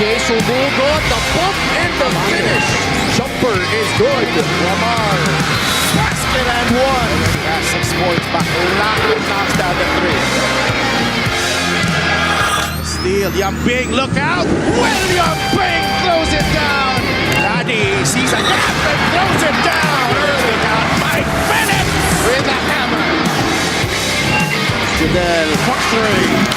Sumugot, the bump and the finish. Jumper is good. Lamar, basket and one. Has 6 points back. Lahat knocks down the 3. Steal, Yambing, look out. William Bing throws it down. Laddie sees a gap and throws it down. Early got Mike Bennett with a hammer. Jadel, for 3.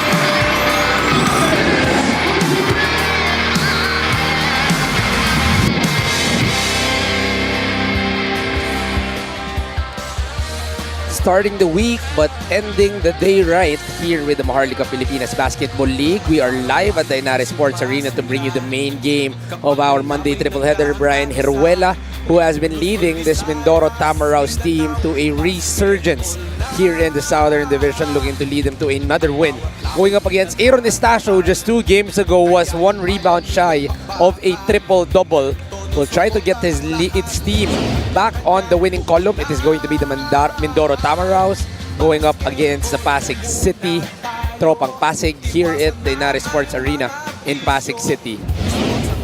Starting the week but ending the day right here with the Maharlika Pilipinas Basketball League. We are live at the Inare Sports Arena to bring you the main game of our Monday triple header. Brian Hiruela, who has been leading this Mindoro Tamaraos team to a resurgence here in the Southern Division, looking to lead them to another win. Going up against Aaron Estacio just 2 games ago, was 1 rebound shy of a triple-double. Will try to get its team back on the winning column. It is going to be the Mindoro Tamaraos going up against the Pasig City. Tropang Pasig here at the Inare Sports Arena in Pasig City.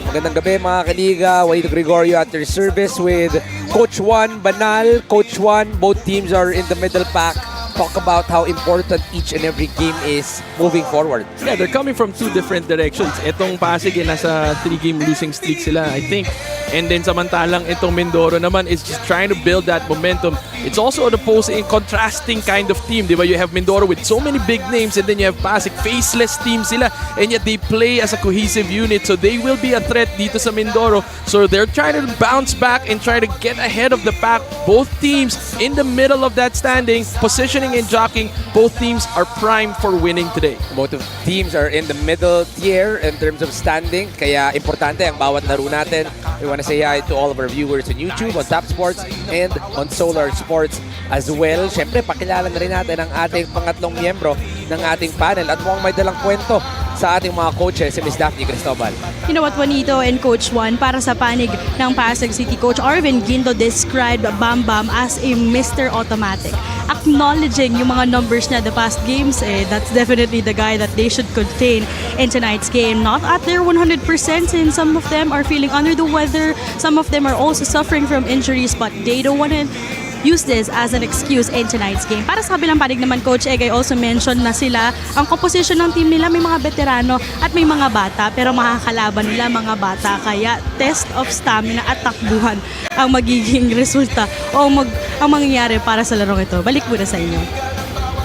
Magandang gabi mga kaliga. Juanito Gregorio at your service with Coach Juan Banal. Coach Juan, both teams are in the middle pack. Talk about how important each and every game is moving forward. Yeah, they're coming from 2 different directions. Itong Pasig, nasa 3-game losing streak sila, I think. And then samantalang itong Mindoro naman is just trying to build that momentum. It's also an opposing, contrasting kind of team. Diba? You have Mindoro with so many big names, and then you have Pasig, faceless team sila, and yet they play as a cohesive unit. So they will be a threat dito sa Mindoro. So they're trying to bounce back and try to get ahead of the pack. Both teams in the middle of that standing, positioning and jockeying, both teams are primed for winning today. Both of teams are in the middle tier in terms of standing, kaya importante ang bawat laro natin. We want to say hi to all of our viewers on YouTube, on Top Sports, and on Solar Sports as well. Siyempre, pakilala na rin natin ang ating pangatlong miyembro ng ating panel at mukhang may dalang kwento sa ating mga coaches, si Ms. Daphne Cristobal. You know what, Juanito and Coach Juan, para sa panig ng Pasig City, Coach Arvin Guindo described Bam Bam as a Mr. Automatic. Acknowledging yung mga numbers na the past games, that's definitely the guy that they should contain in tonight's game. Not at their 100%, and some of them are feeling under the weather. Some of them are also suffering from injuries, but they don't want to use this as an excuse in tonight's game. Para sa kabilang panig naman, Coach Egay also mentioned na sila, ang composition ng team nila may mga veterano at may mga bata, pero makakalaban nila mga bata, kaya test of stamina at takbuhan ang magiging resulta o ang mangyayari para sa larong ito. Balik muna sa inyo.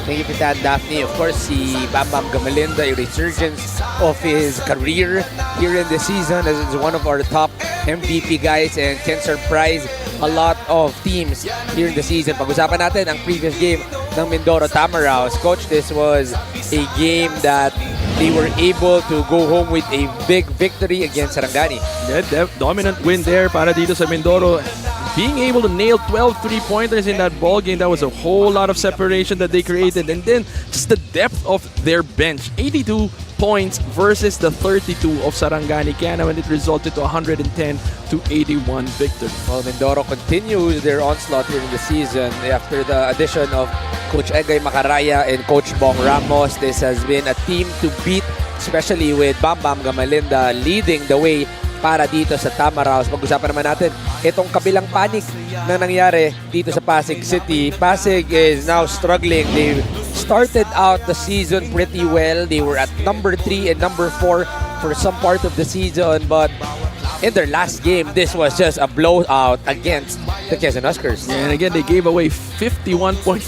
Thank you for that, Daphne. Of course, si Bam Bam Gamalinda, a resurgence of his career here in the season as it's one of our top MVP guys and can surprise a lot of teams here in the season. Pag-usapan natin ang previous game ng Mindoro Tamaraos. Coach, this was a game that they were able to go home with a big victory against Sarangani. Yeah, dominant win there para dito sa Mindoro. Being able to nail 12 3-pointers in that ball game, that was a whole lot of separation that they created. And then just the depth of their bench. 82 points versus the 32 of Sarangani. Kaya naman it resulted to 110-81 victory. Well, Mindoro continues their onslaught during the season after the addition of Coach Egay Macaraya and Coach Bong Ramos. This has been a team to beat, especially with Bam Bam Gamalinda leading the way para dito sa Tamaraos. Pag-usapan naman natin itong kabilang panig na nangyari dito sa Pasig City. Pasig is now struggling. They started out the season pretty well. They were at number 3 and number 4 for some part of the season, but in their last game, this was just a blowout against the Quezon Huskers. And again, they gave away 51.4%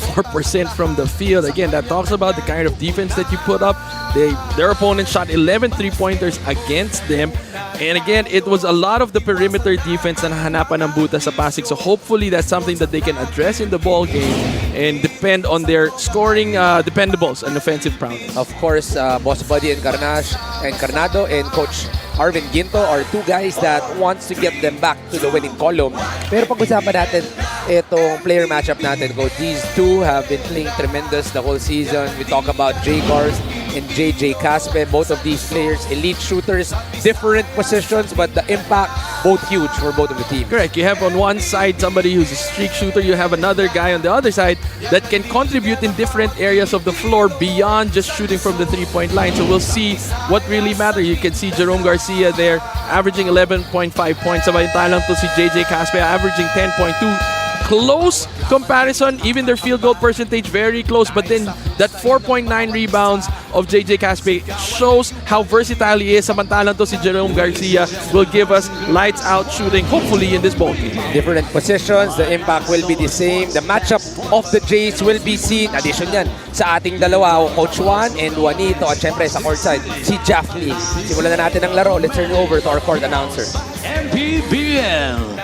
from the field. Again, that talks about the kind of defense that you put up. Their opponent shot 11 3-pointers against them. And again, it was a lot of the perimeter defense na nahanapan ng buta sa Pasig. So hopefully that's something that they can address in the ball game and depend on their scoring dependables and offensive prowess. Of course, Boss Buddy Encarnado and Coach Arvin Ginto are 2 guys that wants to get them back to the winning column. Pero pag-usapan natin itong player matchup natin, Coach. These 2 have been playing tremendous the whole season. We talk about Jay Gars and JJ Caspe. Both of these players, elite shooters, different positions, but the impact, both huge for both of the teams. Correct. You have on one side somebody who's a streak shooter. You have another guy on the other side that can contribute in different areas of the floor beyond just shooting from the three-point line. So we'll see what really matters. You can see Jerome Garcia there averaging 11.5 points. Samantalang to si JJ Caspe averaging 10.2. Close comparison, even their field goal percentage very close, but then that 4.9 rebounds of JJ Caspe shows how versatile he is. Samantalang to si Jerome Garcia will give us lights out shooting hopefully in this ball game. Different positions, the impact will be the same. The matchup of the Jays will be seen. Addition yan sa ating dalawa, Coach Juan and Juanito, at syempre sa courtside, si Jeff Lee. Simulan na natin ang laro. Let's turn over to our court announcer. MPBL.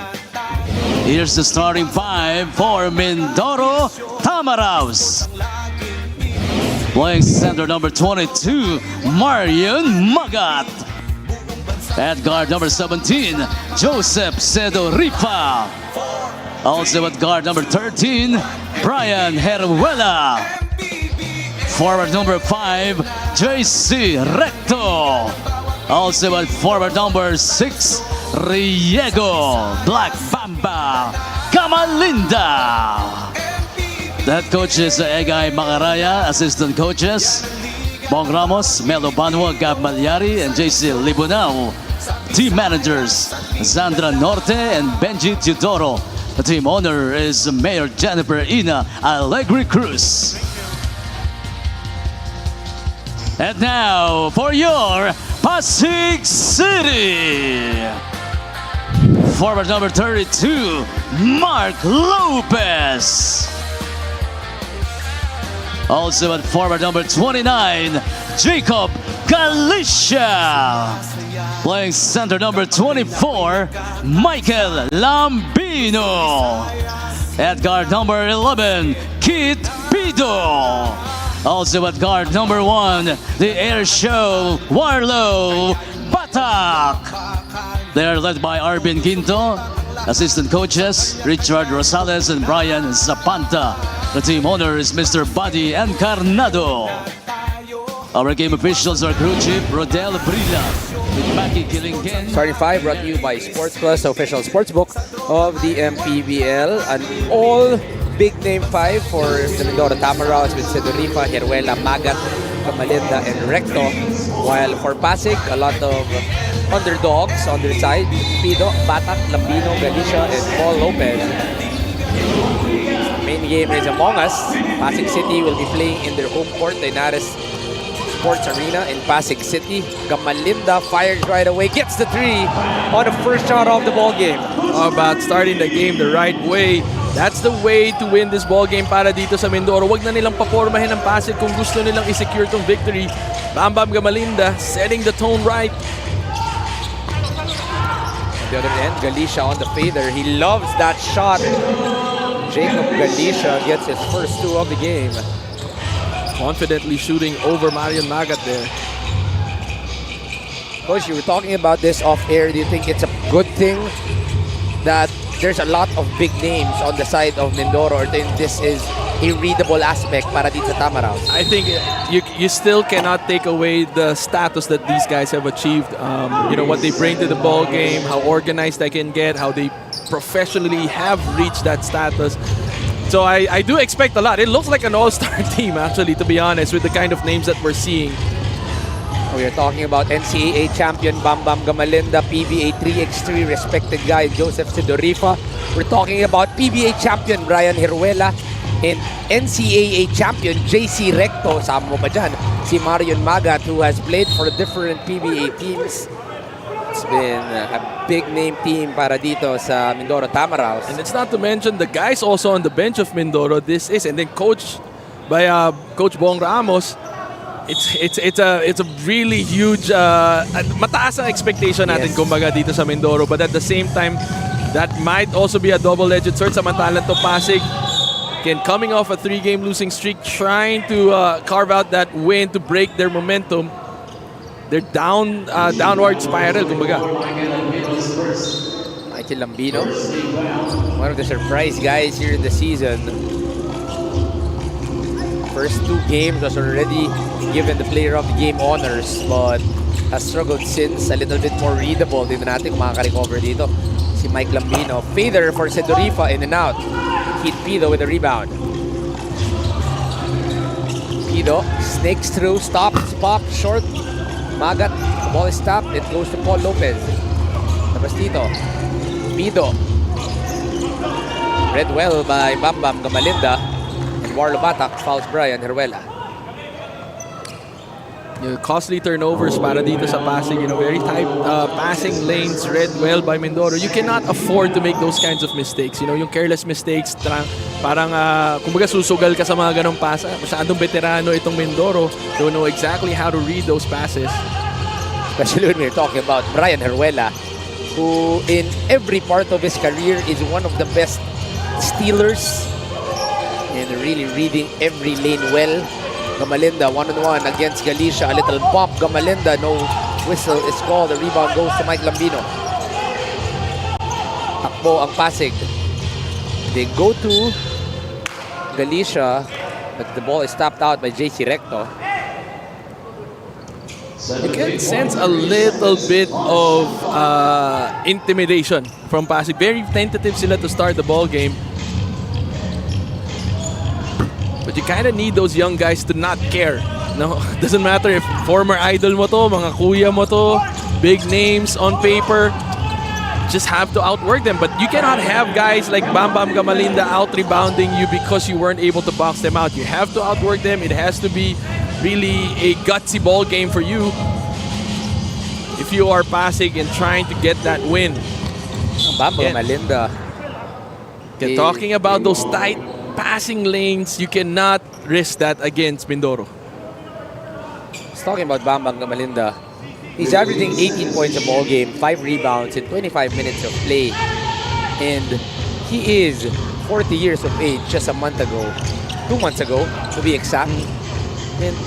Here's the starting five for Mindoro Tamaraws. Playing center number 22, Marion Magat. At guard number 17, Joseph Sedorifa. Also at guard number 13, Brian Heruela. Forward number 5, JC Recto. Also at forward number 6, Riego Black Bamba Camalinda. The head coach is Egay Macaraya. Assistant coaches Bong Ramos, Melo Banwa, Gab Malyari, and JC Libunao. Team managers Zandra Norte and Benji Teodoro. The team owner is Mayor Jennifer Ina Alegre Cruz. And now for your Pasig City. Forward number 32, Mark Lopez. Also at forward number 29, Jacob Galicia. Playing center number 24, Michael Lambino. At guard number 11, Kit Pido. Also at guard number 1, the air show, Warlow Batak. They're led by Arvin Ginto. Assistant coaches, Richard Rosales and Brian Zapanta. The team owner is Mr. Buddy Encarnado. Our game officials are crew chief Rodel Brilla with Maki Kilingen. Starting five brought to you by Sports Plus, official sportsbook of the MPBL. An all big name five for the Mindoro Tamaraws with Sedorifa, Heruela, Magat, Camalinda, and Recto. While for Pasig, a lot of underdogs on their side. Pido, Batak, Lambino, Galicia, and Paul Lopez. Main game is among us. Pasig City will be playing in their home court, the Inares Sports Arena in Pasig City. Camalinda fires right away, gets the three on the first shot of the ball game. How about starting the game the right way? That's the way to win this ball game para dito sa Mindoro. Wag na nilang papormahin ng Pasig kung gusto nilang i-secure tong victory. Bam Bam Camalinda setting the tone right. On the other end, Galicia on the fader. He loves that shot. Jacob Galicia gets his first two of the game. Confidently shooting over Marion Magat there. Coach, you were talking about this off air. Do you think it's a good thing that there's a lot of big names on the side of Mindoro, or think this is a readable aspect para dito sa Tamaraws? I think you still cannot take away the status that these guys have achieved. You know, what they bring to the ball game, how organized they can get, how they professionally have reached that status. So I do expect a lot. It looks like an all-star team, actually, to be honest, with the kind of names that we're seeing. We are talking about NCAA champion Bam Bam Camalinda, PBA 3x3 respected guy Joseph Sedorifa. We're talking about PBA champion Brian Heruela and NCAA champion JC Recto. Sama mo pa dyan si Marion Magat, who has played for different PBA teams. It's been a big name team para dito sa Mindoro Tamaraws. And it's not to mention the guys also on the bench of Mindoro. This is, and then coached by Coach Bong Ramos. It's a really huge mataas ang expectation natin kumbaga dito sa Mindoro, but at the same time that might also be a double-edged sword. Samantalang to Pasig, again coming off a 3-game losing streak, trying to carve out that win to break their momentum. They're downward spiral kumbaga. Michael Lambino, one of the surprise guys here in the season. First 2 games was already given the player of the game honors, but has struggled since. A little bit more readable. Dito natin kung makaka-recover dito. Si Mike Lambino. Fader for Sedorifa, in and out. Keith Pido with a rebound. Pido snakes through, stops, pop, short. Magat, the ball is stopped. It goes to Paul Lopez. Tapos dito, Pido. Read well by Bam Bam Gamalinda. And Warlo Batak fouls Brian Heruela. Yung costly turnovers para dito sa Pasig, very tight passing lanes read well by Mindoro. You cannot afford to make those kinds of mistakes. Yung careless mistakes, parang kumbaga susugal ka sa mga ganong pasa. Masyadong veterano itong Mindoro. Don't know exactly how to read those passes. Especially when we're talking about Brian Heruela, who in every part of his career is one of the best stealers and really reading every lane well. Gamalinda, one-on-one against Galicia. A little bump. Gamalinda, no whistle is called. The rebound goes to Mike Lambino. Takbo ang Pasig. They go to Galicia, but the ball is tapped out by JC Recto. You can sense a little bit of intimidation from Pasig. Very tentative sila to start the ball game. But you kind of need those young guys to not care. No, doesn't matter if former idol mo to, mga kuya mo to, big names on paper. Just have to outwork them. But you cannot have guys like Bam Bam Gamalinda out-rebounding you because you weren't able to box them out. You have to outwork them. It has to be really a gutsy ball game for you if you are Pasig and trying to get that win. Bam Bam Gamalinda. Talking about those tight passing lanes, you cannot risk that against Mindoro. Talking about Bam Bam Gamalinda, he's averaging 18 points a ball game, 5 rebounds in 25 minutes of play. And he is 40 years of age just a month ago, 2 months ago to be exact. And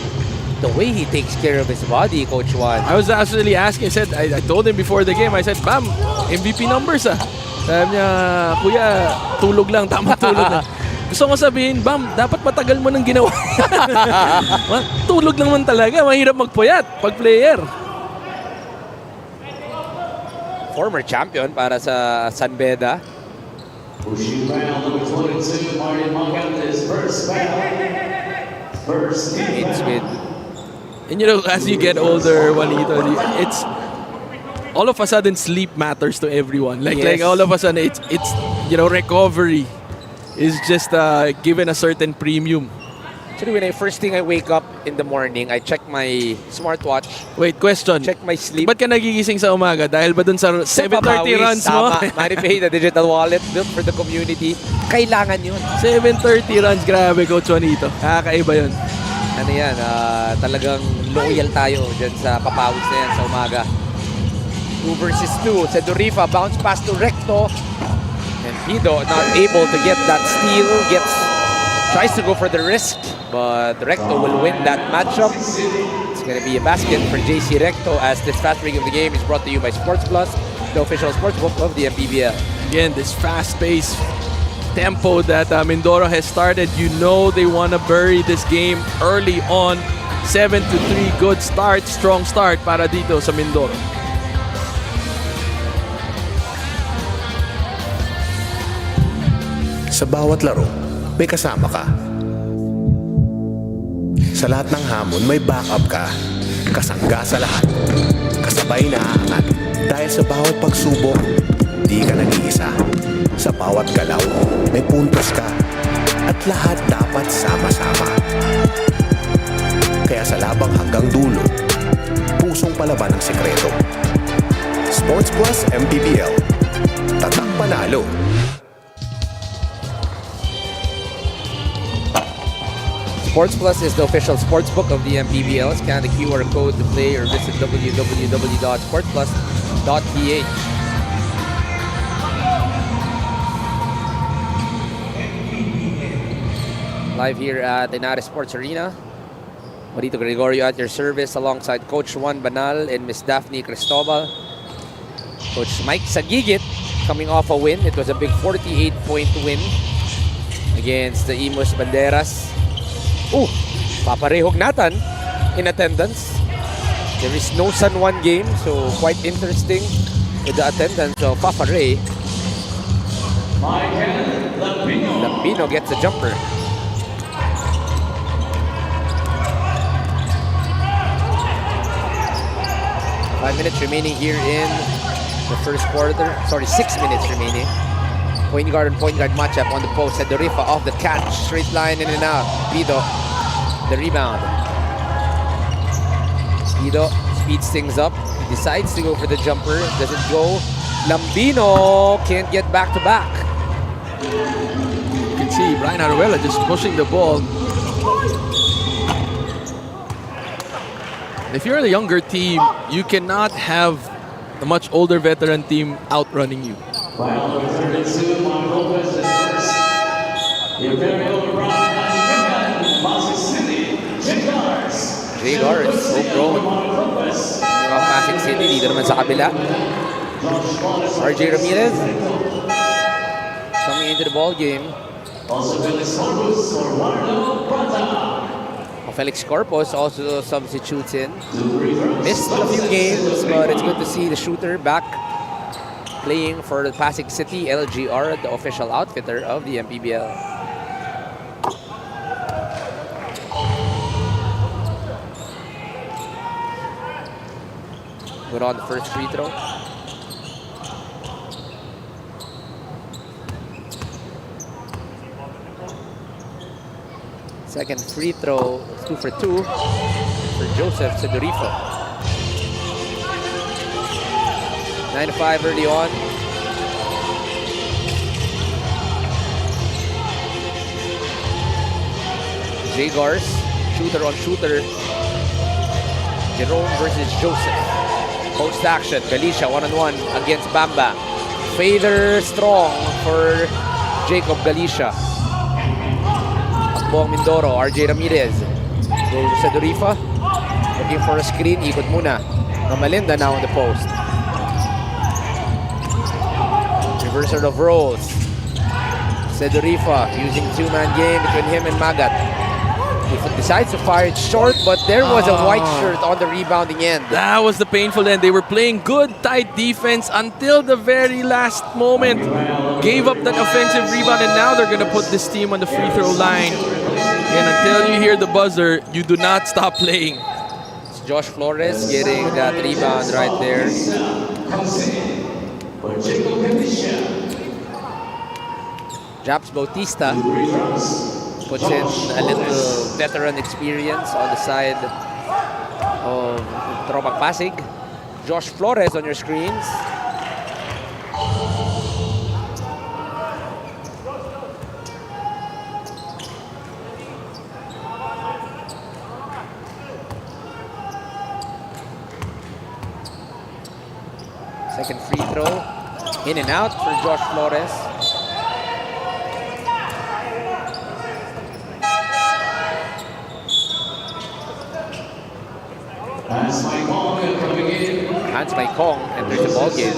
the way he takes care of his body, Coach Juan. I was actually asking, I told him before the game, I said, Bam, MVP numbers ah. Sabi niya, Kuya, tulog lang, tama tulog lang. Gusto ko sabihin, Bam, dapat matagal mo nang ginawa. Tulog lang man talaga. Mahirap magpuyat pag player. Former champion para sa San Beda. Pushing foul number 22, Martin Mongantes, first foul. First team It's foul. with And as you get older, Juanito, it's all of a sudden sleep matters to everyone. Like all of a sudden, it's recovery is just given a certain premium. Actually, first thing I wake up in the morning, I check my smartwatch, Wait, question. check my sleep. Ba't ka nagigising sa umaga? Dahil ba dun sa 7:30 runs mo? MoneyPay, the digital wallet built for the community. Kailangan yun. 7:30 runs, grabe, Coach Juanito. Kakaiba yun. Ano yan, talagang loyal tayo dyan sa papawis na yan sa umaga. 2 versus 2. Sedorifa, bounce pass to Recto. And Pido not able to get that steal. Tries to go for the risk, but Recto will win that matchup. It's going to be a basket for JC Recto as this fast break of the game is brought to you by Sports Plus, the official sportsbook of the MPBL. Again, this fast-paced tempo that Mindoro has started, they want to bury this game early on. 7-3, good start, strong start para dito sa Mindoro. Sa bawat laro, may kasama ka. Sa lahat ng hamon, may backup ka. Kasangga sa lahat. Kasabay na aangat. Dahil sa bawat pagsubok, di ka nag-iisa. Sa bawat galaw, may puntos ka. At lahat dapat sama-sama. Kaya sa labang hanggang dulo, pusong palaban ang sekreto. Sports Plus MPBL. Tatak panalo. Sports Plus is the official sportsbook of the MPBL. Scan the QR code to play or visit www.sportsplus.ph. Live here at Inares Sports Arena. Marito Gregorio at your service alongside Coach Juan Banal and Miss Daphne Cristobal. Coach Mike Sagigit coming off a win. It was a big 48-point win against the Imus Banderas. Oh, paparehog Nathan in attendance. There is no San Juan game, so quite interesting with the attendance of Papa Ray. Lambino gets a jumper. Five minutes remaining here in the first quarter. Sorry, 6 minutes remaining. Point guard and point guard matchup on the post. Sedorifa off the catch. Straight line in and out. Pido, the rebound. Pido speeds things up. He decides to go for the jumper. Doesn't go. Lambino can't get back to back. You can see Brian Aruela just pushing the ball. If you're the younger team, you cannot have a much older veteran team outrunning you. Final number 32, Mark Lopez is first. The Imperial Brian and Pasig City, Jagars. Jagars, homegrown. From Pasig City, dito naman sa kabila. RJ Ramirez coming into the ball game. Also Felix Corpus for Warno Prata. Felix Corpus also substitutes in. Missed a few games, but it's good to see the shooter back playing for the Pasig City LGR, the official outfitter of the MPBL. Good on the first free throw. Second free throw, 2 for 2 for Joseph Sedorifa. 9-5 early on. Jagars, shooter on shooter. Jerome versus Joseph. Post action, Galicia one-on-one against Bamba. Fader strong for Jacob Galicia. Akbong Mindoro, RJ Ramirez. Goes to Sedorifa. Looking for a screen, ikot muna. Malinda now on the post. Reversal of roles. Sedorifa using two-man game between him and Magat. He decides to fire it short, but there was a white shirt on the rebounding end. That was the painful end. They were playing good, tight defense until the very last moment. Gave up that offensive rebound, and now they're going to put this team on the free throw line. And until you hear the buzzer, you do not stop playing. It's Josh Flores getting that rebound right there. Japs Bautista puts in a little veteran experience on the side of Tropac Pasig. Josh Flores on your screens. Second free throw. In and out for Josh Flores. Hans Maikong enters the ball game.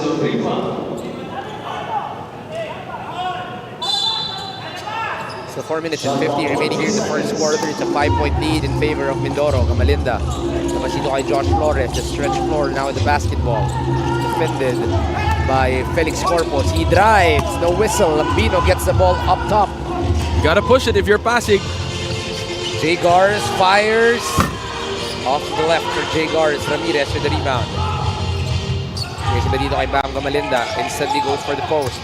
So 4 minutes and 50 remaining here in the first quarter. It's a 5-point lead in favor of Mindoro. Gamalinda. Napasito kay Josh Flores. The stretch floor now with the basketball. Defended by Felix Corpus. He drives. No whistle. Lambino gets the ball up top. You gotta push it if you're Pasig. Jagars fires. Off to the left for Jagars. Ramirez with the rebound. Kasi dito kay Bam Gamalinda. Instantly goes for the post.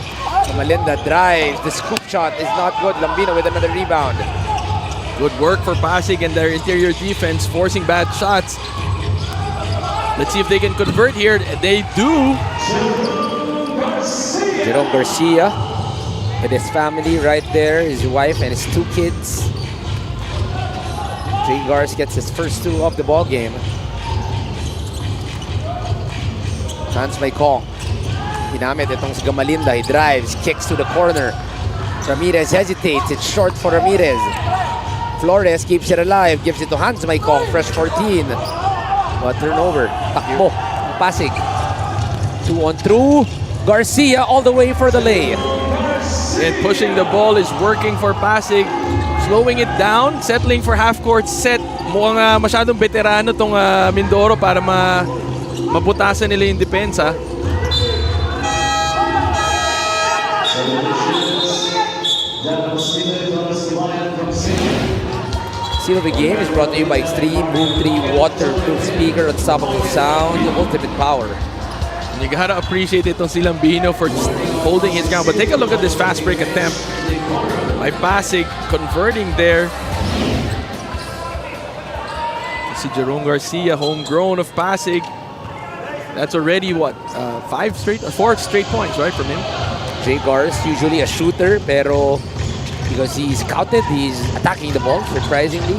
Gamalinda drives. The scoop shot is not good. Lambino with another rebound. Good work for Pasig and their interior defense, forcing bad shots. Let's see if they can convert here. They do. Jerome Garcia with his family right there. His wife and his 2 kids. Jagars gets his first 2 of the ball game. Hans Maikong. Hinamit itong si Gamalinda. He drives, kicks to the corner. Ramirez hesitates. It's short for Ramirez. Flores keeps it alive. Gives it to Hans Maikong. Fresh 14. But turnover. Takbo. Pasig. 2-on-2. Garcia all the way for the lay. And pushing the ball is working for Pasig. Slowing it down, settling for half-court set. Mukhang masyadong veterano tong Mindoro para mabutasan nila yung depensa. Seal of the game is brought to you by Extreme Boom 3 Waterproof Speaker, Unstoppable Sound, Ultimate Power. And you gotta appreciate itong si Lambino for just holding his ground. But take a look at this fast break attempt by Pasig, converting there. Si Jerome Garcia, homegrown of Pasig. That's already what, 4 straight points, right, from him? Jay Gars, usually a shooter, pero because he's scouted, he's attacking the ball, surprisingly.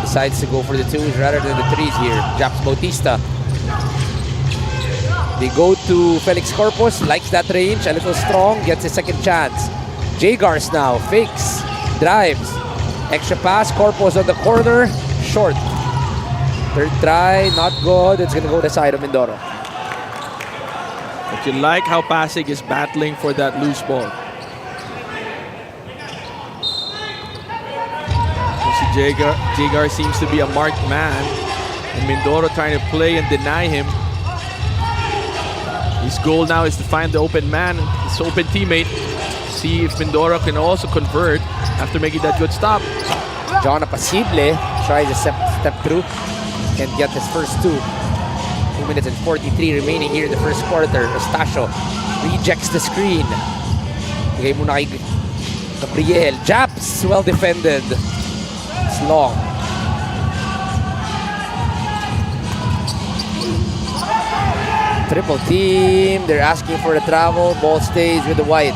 Decides to go for the twos rather than the threes here. Japs Bautista. They go to Felix Corpus, likes that range, a little strong, gets a second chance. Jay Gars now, fakes, drives, extra pass, Corpus on the corner, short. Third try, not good, it's gonna go to the side of Mindoro. But you like how Pasig is battling for that loose ball. Jagar seems to be a marked man, and Mindoro trying to play and deny him. His goal now is to find the open man, his open teammate. See if Mindoro can also convert after making that good stop. John Apasible tries a step through and get his first two. 2 minutes and 43 remaining here in the first quarter. Eustacio rejects the screen. Okay, muna kay Gabriel. Japs, well defended. It's long. Triple team. They're asking for the travel. Ball stays with the white.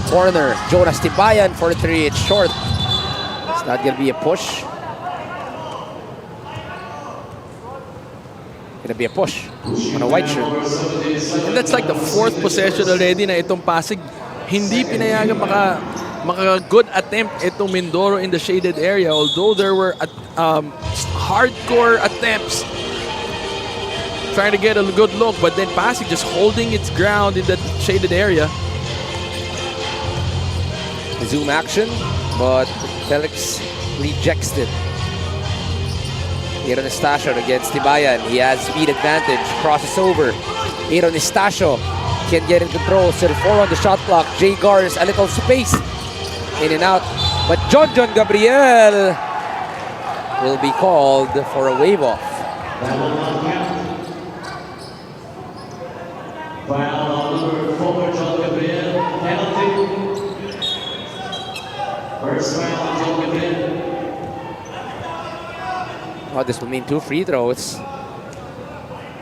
Corner. Jonas Tibayan for three. It's short. It's not gonna be a push. Gonna be a push on a white shirt. And that's like the fourth possession already na itong Pasig. Hindi pinayagan maka good attempt itong Mindoro in the shaded area. Although there were hardcore attempts trying to get a good look, but then Pasig just holding its ground in that shaded area. Zoom action, but Felix rejects it. Aaron Eustacio against Tibayan. He has speed advantage. Crosses over. Aaron Eustacio can get in control. Still 4 on the shot clock. Jay Gars, a little space. In and out. But John Gabriel will be called for a wave off. Foul number 4, John Gabriel, penalty. First foul, John Gabriel. Oh, this will mean 2 free throws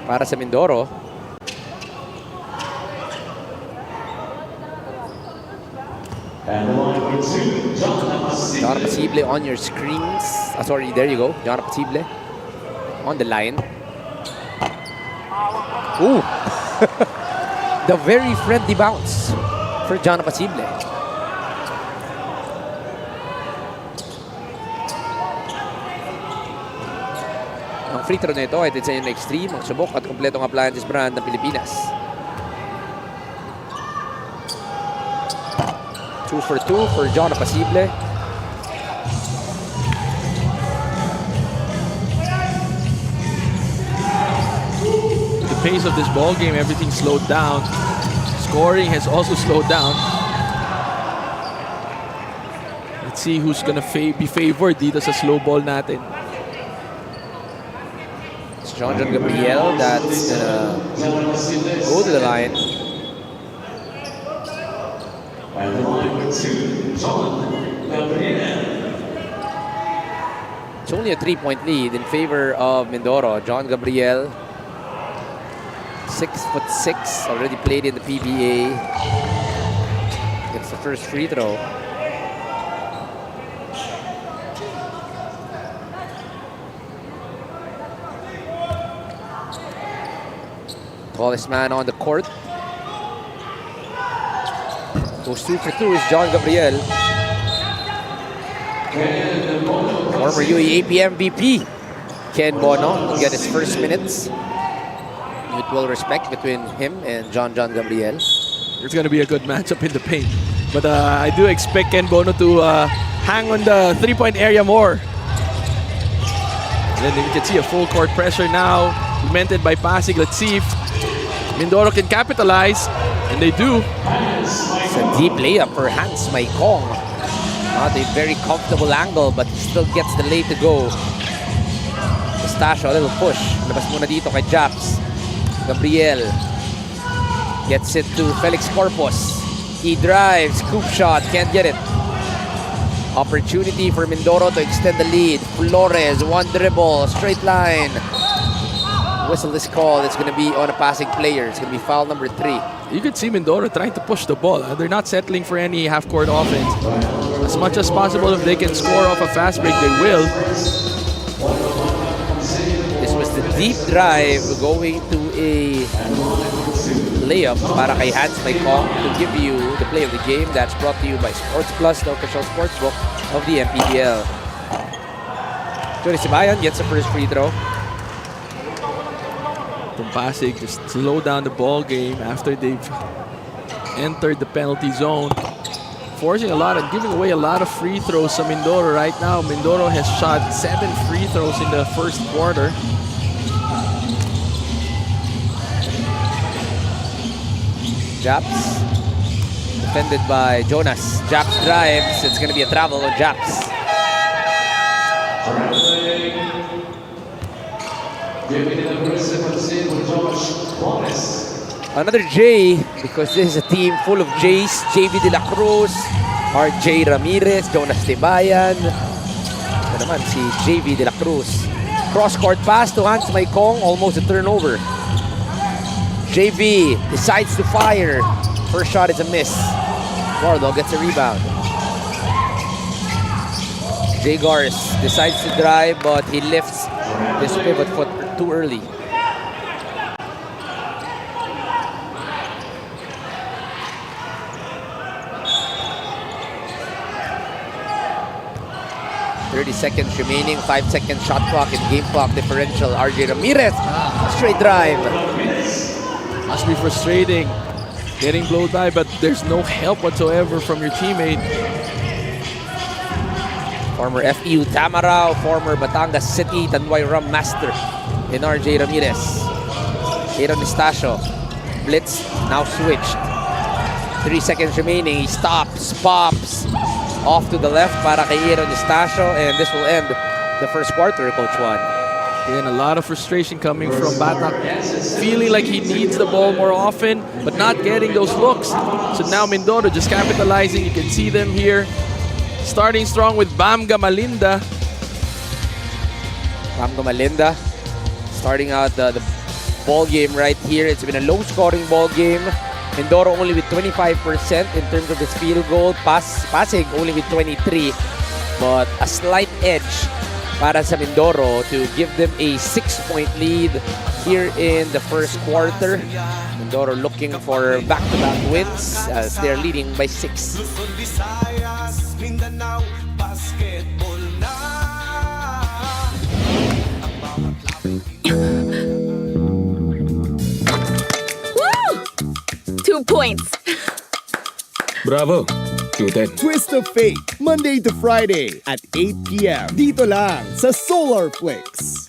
para sa Mindoro. And the line for 2, John Apasible. John Apasible on your screens. Sorry, there you go. John Apasible on the line. Ooh. The very friendly bounce for John Apasible. Ang free throw na ito ay sa inyo na Extreme, ang subok at kompletong appliances brand ng Pilipinas. 2 for 2 for John Apasible. The pace of this ball game, everything slowed down. Scoring has also slowed down. Let's see who's gonna be favored dito sa slow ball natin. It's John Gabriel that's gonna go to the line. And the line for 2, John Gabriel. It's only a 3-point lead in favor of Mindoro. John Gabriel, 6'6", already played in the PBA. Gets the first free throw. Tallest man on the court. Goes 2 for 2 is John Gabriel. Former UAAP MVP Ken Bono will get his first minutes. Mutual respect between him and John Gabriel. It's going to be a good matchup in the paint. But I do expect Ken Bono to hang on the three-point area more. And then you can see a full court pressure now, implemented by Pasig. Let's see if Mindoro can capitalize, and they do. It's a deep layup for Hans Maikong. Not a very comfortable angle, but he still gets the lay to go. Mustacho, a little push. Labas muna dito kay Japs. Gabriel gets it to Felix Corpus. He drives, scoop shot, can't get it. Opportunity for Mindoro to extend the lead. Flores, one dribble, straight line. Whistle is called. It's going to be on a passing player. It's going to be foul number 3. You could see Mindoro trying to push the ball. They're not settling for any half-court offense. As much as possible, if they can score off a fast break, they will. This was the deep drive going to a layup para kay Hans Maikong to give you the play of the game. That's brought to you by Sports Plus, the official sportsbook of the MPBL. Johnny Sibayan gets the first free throw. From Pasig, just slow down the ball game after they've entered the penalty zone. Forcing a lot and giving away a lot of free throws to Mindoro right now. Mindoro has shot 7 free throws in the first quarter. Japs, defended by Jonas. Japs drives. It's going to be a travel on Japs. Another J, because this is a team full of J's. JV De La Cruz, RJ Ramirez, Jonas Tibayan. Ito naman si JV De La Cruz. Cross-court pass to Hans Maikong, almost a turnover. JV decides to fire. First shot is a miss. Gordo gets a rebound. Jay Gars decides to drive, but he lifts his pivot foot too early. .30 seconds remaining, 5-second shot clock and game clock differential. RJ Ramirez, straight drive. Must be frustrating getting blown by, but there's no help whatsoever from your teammate. Former FEU Tamarao, former Batangas City Tanduay Rum Master in RJ Ramirez. Aaron Estacio, blitz, now switched. 3 seconds remaining, he stops, pops, off to the left para kay Aaron Estacio, and this will end the first quarter, Coach Juan. Again, a lot of frustration coming from Batak, feeling like he needs the ball more often, but not getting those looks. So now Mindoro just capitalizing. You can see them here. Starting strong with Bam Gamalinda. Bam Gamalinda starting out the ball game right here. It's been a low-scoring ball game. Mindoro only with 25% in terms of his field goal. Pasig only with 23%, but a slight edge para sa Mindoro to give them a 6-point lead here in the first quarter. Mindoro looking for back-to-back wins as they're leading by 6. Woo! 2 points. Bravo! Twist of Fate, Monday to Friday at 8 p.m. Dito lang sa Solarflix.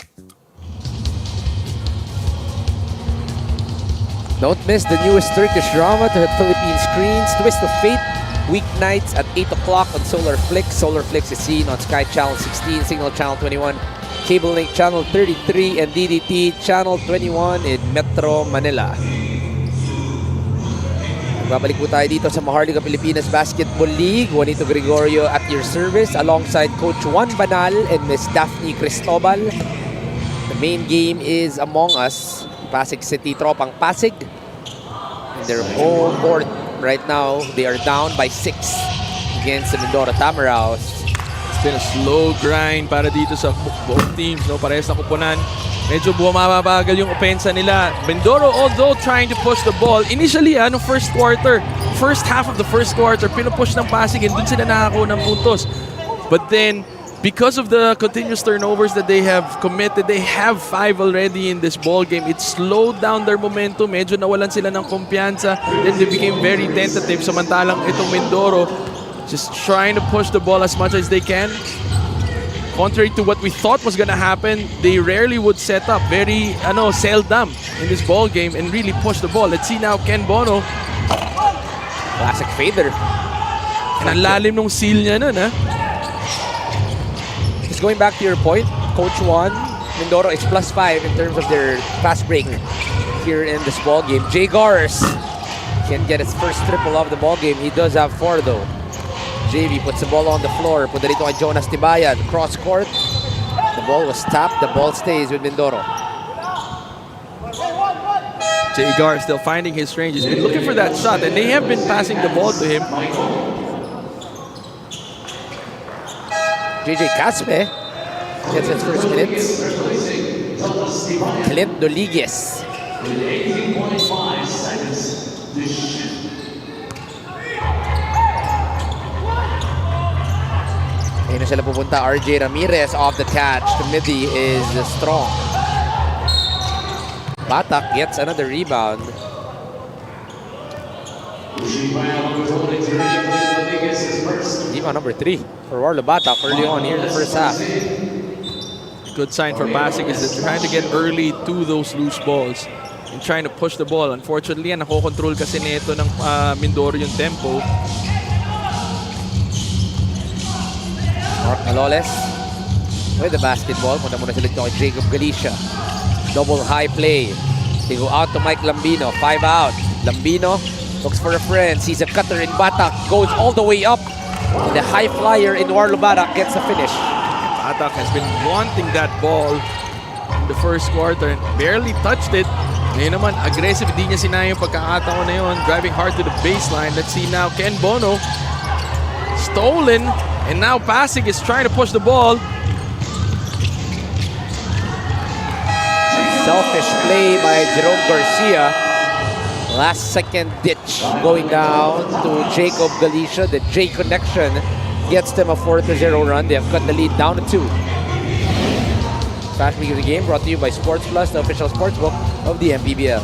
Don't miss the newest Turkish drama to hit Philippine screens, Twist of Fate, weeknights at 8 o'clock on Solarflix. Solarflix is seen on Sky Channel 16, Signal Channel 21, Cable Link Channel 33, and DDT Channel 21 in Metro Manila. Babalik po tayo dito sa Maharlika Pilipinas Basketball League. Juanito Gregorio at your service alongside Coach Juan Banal and Miss Daphne Cristobal. The main game is among us. Pasig City, Tropang Pasig. In their home court right now, they are down by 6 against the Mindoro Tamaraos. It's been a slow grind para dito sa both teams, no? Parehas na kupunan. Medyo bumabagal yung opensa nila. Mindoro, although trying to push the ball, initially, first half of the first quarter, pinupush ng Pasig and dun sila nakakuha ng puntos. But then, because of the continuous turnovers that they have committed, they have 5 already in this ball game. It slowed down their momentum. Medyo nawalan sila ng kumpiyansa. Then they became very tentative. Samantalang itong Mindoro, just trying to push the ball as much as they can. Contrary to what we thought was gonna happen, they rarely would set up. Very, seldom in this ball game and really push the ball. Let's see now, Ken Bono. Classic fader. Ang lalim nung seal niya nun, ha? Just going back to your point, Coach Juan, Mindoro is +5 in terms of their fast break here in this ball game. Jay Gars can get his first triple of the ball game. He does have 4 though. JV puts the ball on the floor. Punta dito kay Jonas Tibayan. Cross court. The ball was tapped. The ball stays with Mindoro. Jay Gar still finding his range. He's been looking for that shot, and they have been passing the ball to him. JJ Caspe gets his first minutes. Clint Doligues. Ayun na sila pupunta. RJ Ramirez off the catch. The midi is strong. Batak gets another rebound. Rebound number 3 for Warlo Batak early on here in the first half. Good sign for Pasig is that trying to get early to those loose balls and trying to push the ball. Unfortunately, nakokontrol kasi nito ng Mindoro yung tempo. Mark Maloles with the basketball. Punta muna sila dito kay Jacob Galicia. Double high play. They go out to Mike Lambino. 5 out. Lambino looks for a friend. Sees a cutter in Batak. Goes all the way up. And the high flyer in Warlo Batak gets the finish. Batak has been wanting that ball in the first quarter and barely touched it. Ngayon naman, aggressive. Di niya sinaya yung pagkakataon na yun. Driving hard to the baseline. Let's see now, Ken Bono. Stolen. And now Pasig is trying to push the ball. Selfish play by Jerome Garcia. Last second ditch going down to Jacob Galicia. The J connection gets them a 4-0 run. They have cut the lead down to 2. Flash Week of the game brought to you by Sports Plus, the official sportsbook of the MPBL.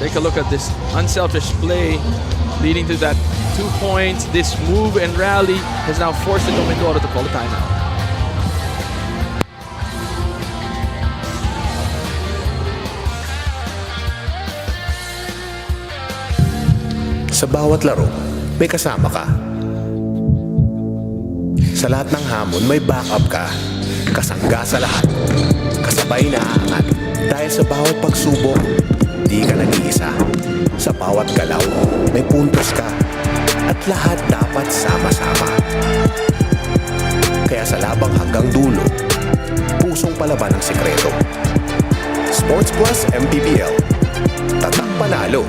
Take a look at this unselfish play leading to that 2 points. This move and rally has now forced the Mindoro to call a timeout. Sa bawat laro, may kasama ka. Sa lahat ng hamon, may backup ka. Kasangga sa lahat. Kasabay na aangat. Dahil sa bawat pagsubok, di ka nag-iisa. Sa bawat galaw, may puntos ka. At lahat dapat sama-sama. Kaya sa labang hanggang dulo, pusong palaban ang sikreto. Sports Plus MPBL. Tatak panalo.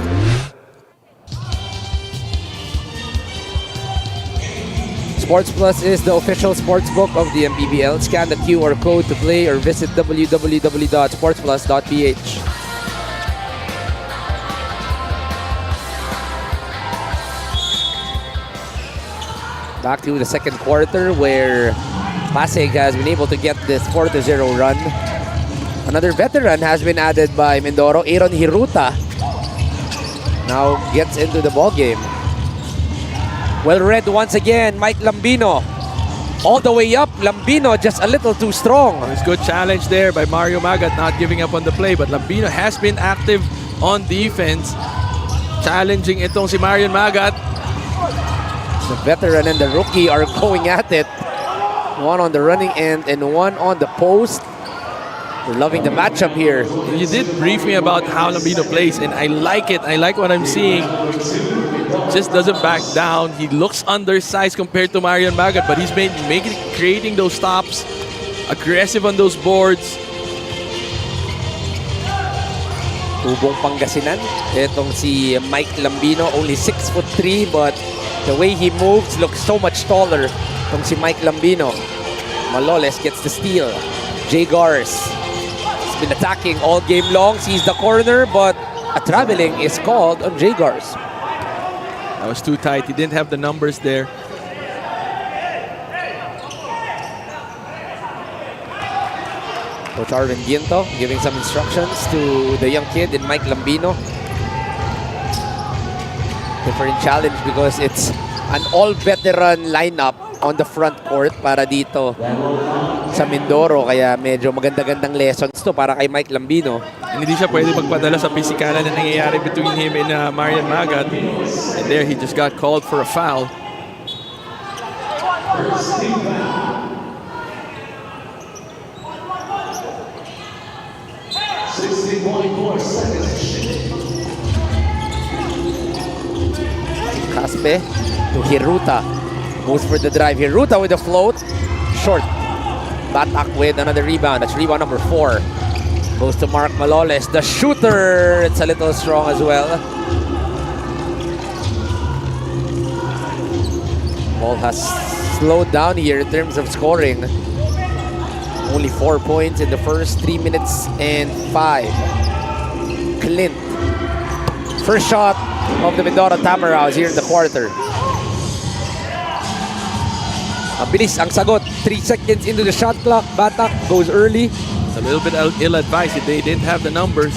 Sports Plus is the official sportsbook of the MPBL. Scan the QR code to play or visit www.sportsplus.ph. Back to the second quarter where Pasig has been able to get this 4-0 run. Another veteran has been added by Mindoro. Aaron Hiruta now gets into the ball game. Well read once again, Mike Lambino. All the way up, Lambino just a little too strong. It's good challenge there by Mario Magat, not giving up on the play. But Lambino has been active on defense. Challenging itong si Marion Magat. The veteran and the rookie are going at it. One on the running end and one on the post. We're loving the matchup here. You did brief me about how Lambino plays, and I like it. I like what I'm seeing. Just doesn't back down. He looks undersized compared to Marion Magat, but he's creating those stops, aggressive on those boards. Tubong Pangasinan. Itong si Mike Lambino, only 6'3", but the way he moves looks so much taller. Itong si Mike Lambino. Maloles gets the steal. Jay Gars has been attacking all game long. Sees the corner, but a traveling is called on Jay Gars. That was too tight. He didn't have the numbers there. Coach Arvin Ginto giving some instructions to the young kid in Mike Lambino. Different challenge because it's an all-veteran lineup on the front court para dito sa Mindoro. Kaya medyo maganda-gandang lessons to para kay Mike Lambino. And hindi siya pwede magpadala sa pisikalan na nangyayari between him and Marian Magat. And there, he just got called for a foul. Caspe to Hiruta. Moves for the drive. Hiruta with the float. Short. Batak with another rebound. That's rebound number 4. Goes to Mark Maloles. The shooter. It's a little strong as well. Ball has slowed down here in terms of scoring. Only 4 points in the first 3 minutes and 5. Clint. First shot of the Mindoro Tamaraws here in the quarter. Mabilis ang sagot. 3 seconds into the shot clock. Batak goes early. It's a little bit ill-advised if they didn't have the numbers.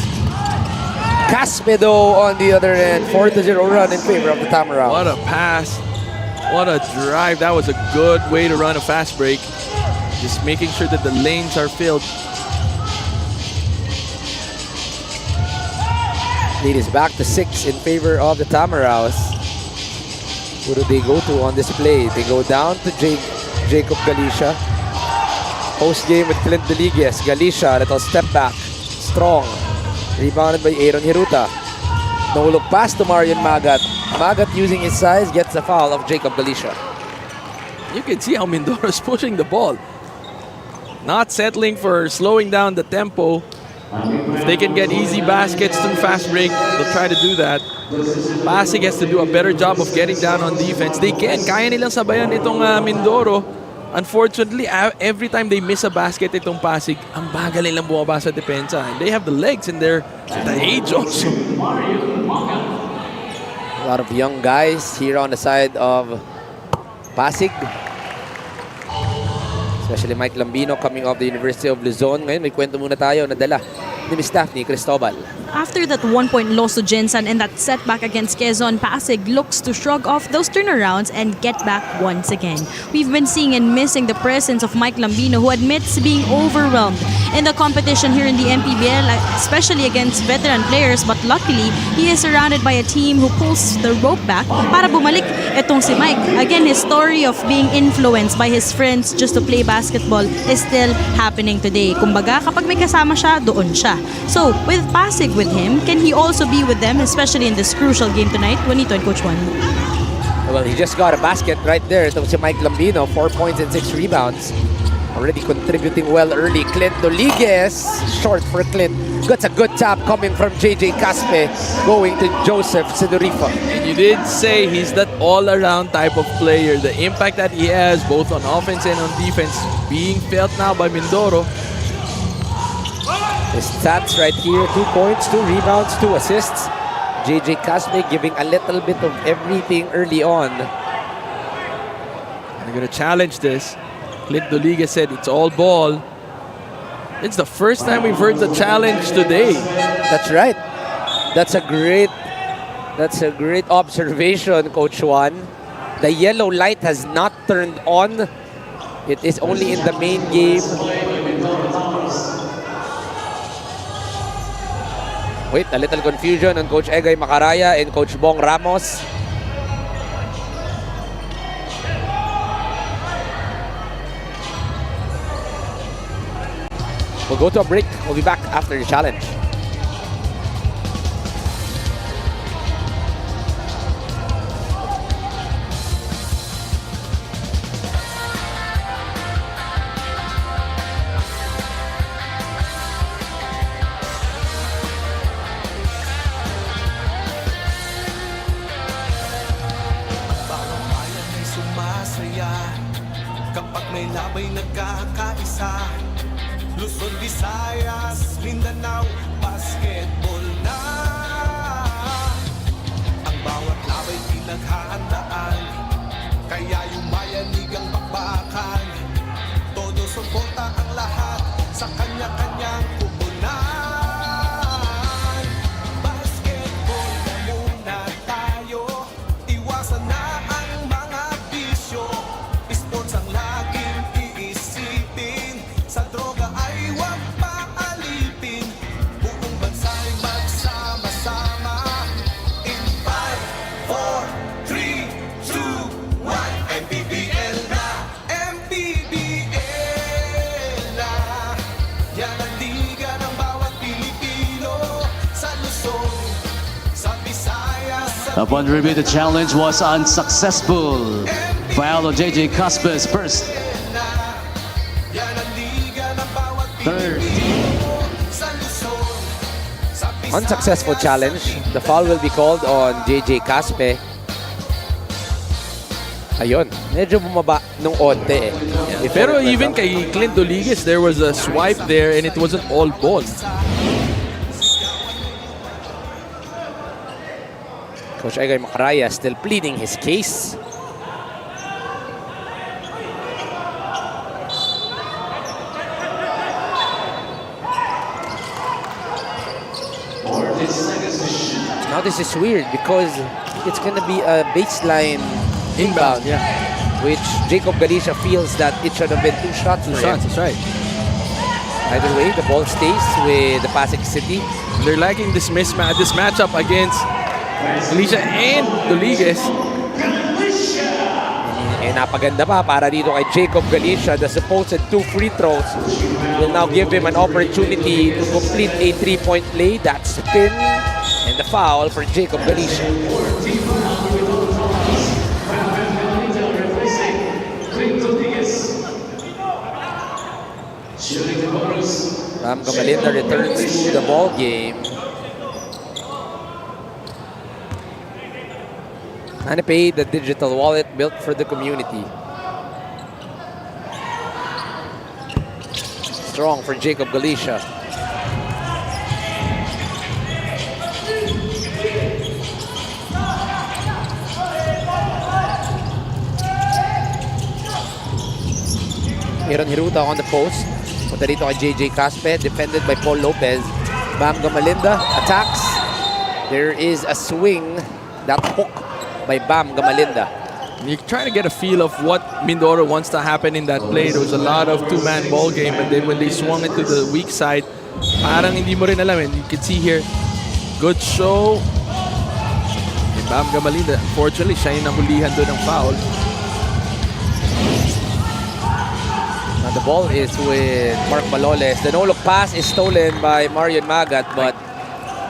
Caspe though on the other end. 4-0 run in favor of the Tamaraws. What a pass. What a drive. That was a good way to run a fast break. Just making sure that the lanes are filled. Lead is back to 6 in favor of the Tamaraws. Who do they go to on this play? They go down to Jacob Galicia. Post game with Clint Deligues. Galicia, little step back. Strong. Rebounded by Aaron Hiruta. No look pass to Marian Magat. Magat using his size gets the foul of Jacob Galicia. You can see how Mindoro is pushing the ball. Not settling for slowing down the tempo. If they can get easy baskets through fast break, they'll try to do that. Pasig has to do a better job of getting down on defense. They can. Kaya nilang sabayan itong Mindoro. Unfortunately, every time they miss a basket itong Pasig, ang bagal nilang bumaba sa depensa. And they have the legs and they're at the age also. A lot of young guys here on the side of Pasig. Especially Mike Lambino coming off the University of Luzon. Ngayon, may kwento muna tayo na dala ni Miss Daphne Cristobal. After that 1-point loss to Jensen and that setback against Quezon, Pasig looks to shrug off those turnarounds and get back once again. We've been seeing and missing the presence of Mike Lambino, who admits being overwhelmed in the competition here in the MPBL, especially against veteran players. But luckily, he is surrounded by a team who pulls the rope back para bumalik itong si Mike. Again, his story of being influenced by his friends just to play basketball is still happening today. Kumbaga, kapag may kasama siya, doon siya. So, with Pasig with him, can he also be with them, especially in this crucial game tonight? Juanito and Coach Juan. Well, he just got a basket right there. Itong si Mike Lambino, 4 points and 6 rebounds. Already contributing well early. Clint Deligues, short for Clint. That's a good tap coming from JJ Caspe, going to Joseph Sidorifa. And you did say he's that all-around type of player. The impact that he has, both on offense and on defense, being felt now by Mindoro. The stats right here, 2 points, 2 rebounds, 2 assists. JJ Caspe giving a little bit of everything early on. They're going to challenge this. Clint Deligues said it's all ball. It's the first time we've heard the challenge today. That's right. That's a great observation, Coach Juan. The yellow light has not turned on. It is only in the main game. Wait, a little confusion on Coach Egay Macaraya and Coach Bong Ramos. We'll go to a break. We'll be back after the challenge. Kapag may labay nagkakaisa, Luzon, Visayas, Mindanao, basketball na. Ang bawat labay pinaghahandaan, kaya yumayanig ang bakbakan. Todo suporta ang lahat sa kanya-kanya. Upon review, the challenge was unsuccessful. Foul on JJ Caspe's first. Third. Unsuccessful challenge. The foul will be called on JJ Caspe. Ayun, medyo bumaba nung onte eh. Pero even kay Clint Doliguez, there was a swipe there and it wasn't all ball. Coach Igor Macaraya still pleading his case. Now this is weird because it's gonna be a baseline inbound, yeah. Which Jacob Galicia feels that it should have been 2 shots. That's right. Either way, the ball stays with the Pasig City. They're lacking this mismatch, this matchup against Galicia and Doliguez. Eh, napaganda pa para dito kay Jacob Galicia. The supposed 2 free throws will now give him an opportunity to complete a 3-point play. That spin and the foul for Jacob Galicia. Ram Gamalinda returns to the ball game. Manny paid the digital wallet built for the community. Strong for Jacob Galicia. Aaron Hiruta on the post. Punta dito kay JJ Caspe, defended by Paul Lopez. Bam Gamalinda attacks. There is a swing, that hook by Bam Gamalinda. You're trying to get a feel of what Mindoro wants to happen in that play. There was a lot of two-man ball game, and then when they swung it to the weak side, parang hindi mo rin alam. And you can see here, good show. And Bam Gamalinda, unfortunately, siya yung nahulihan doon ng foul. Now the ball is with Mark Maloles. The no-look pass is stolen by Marion Magat, but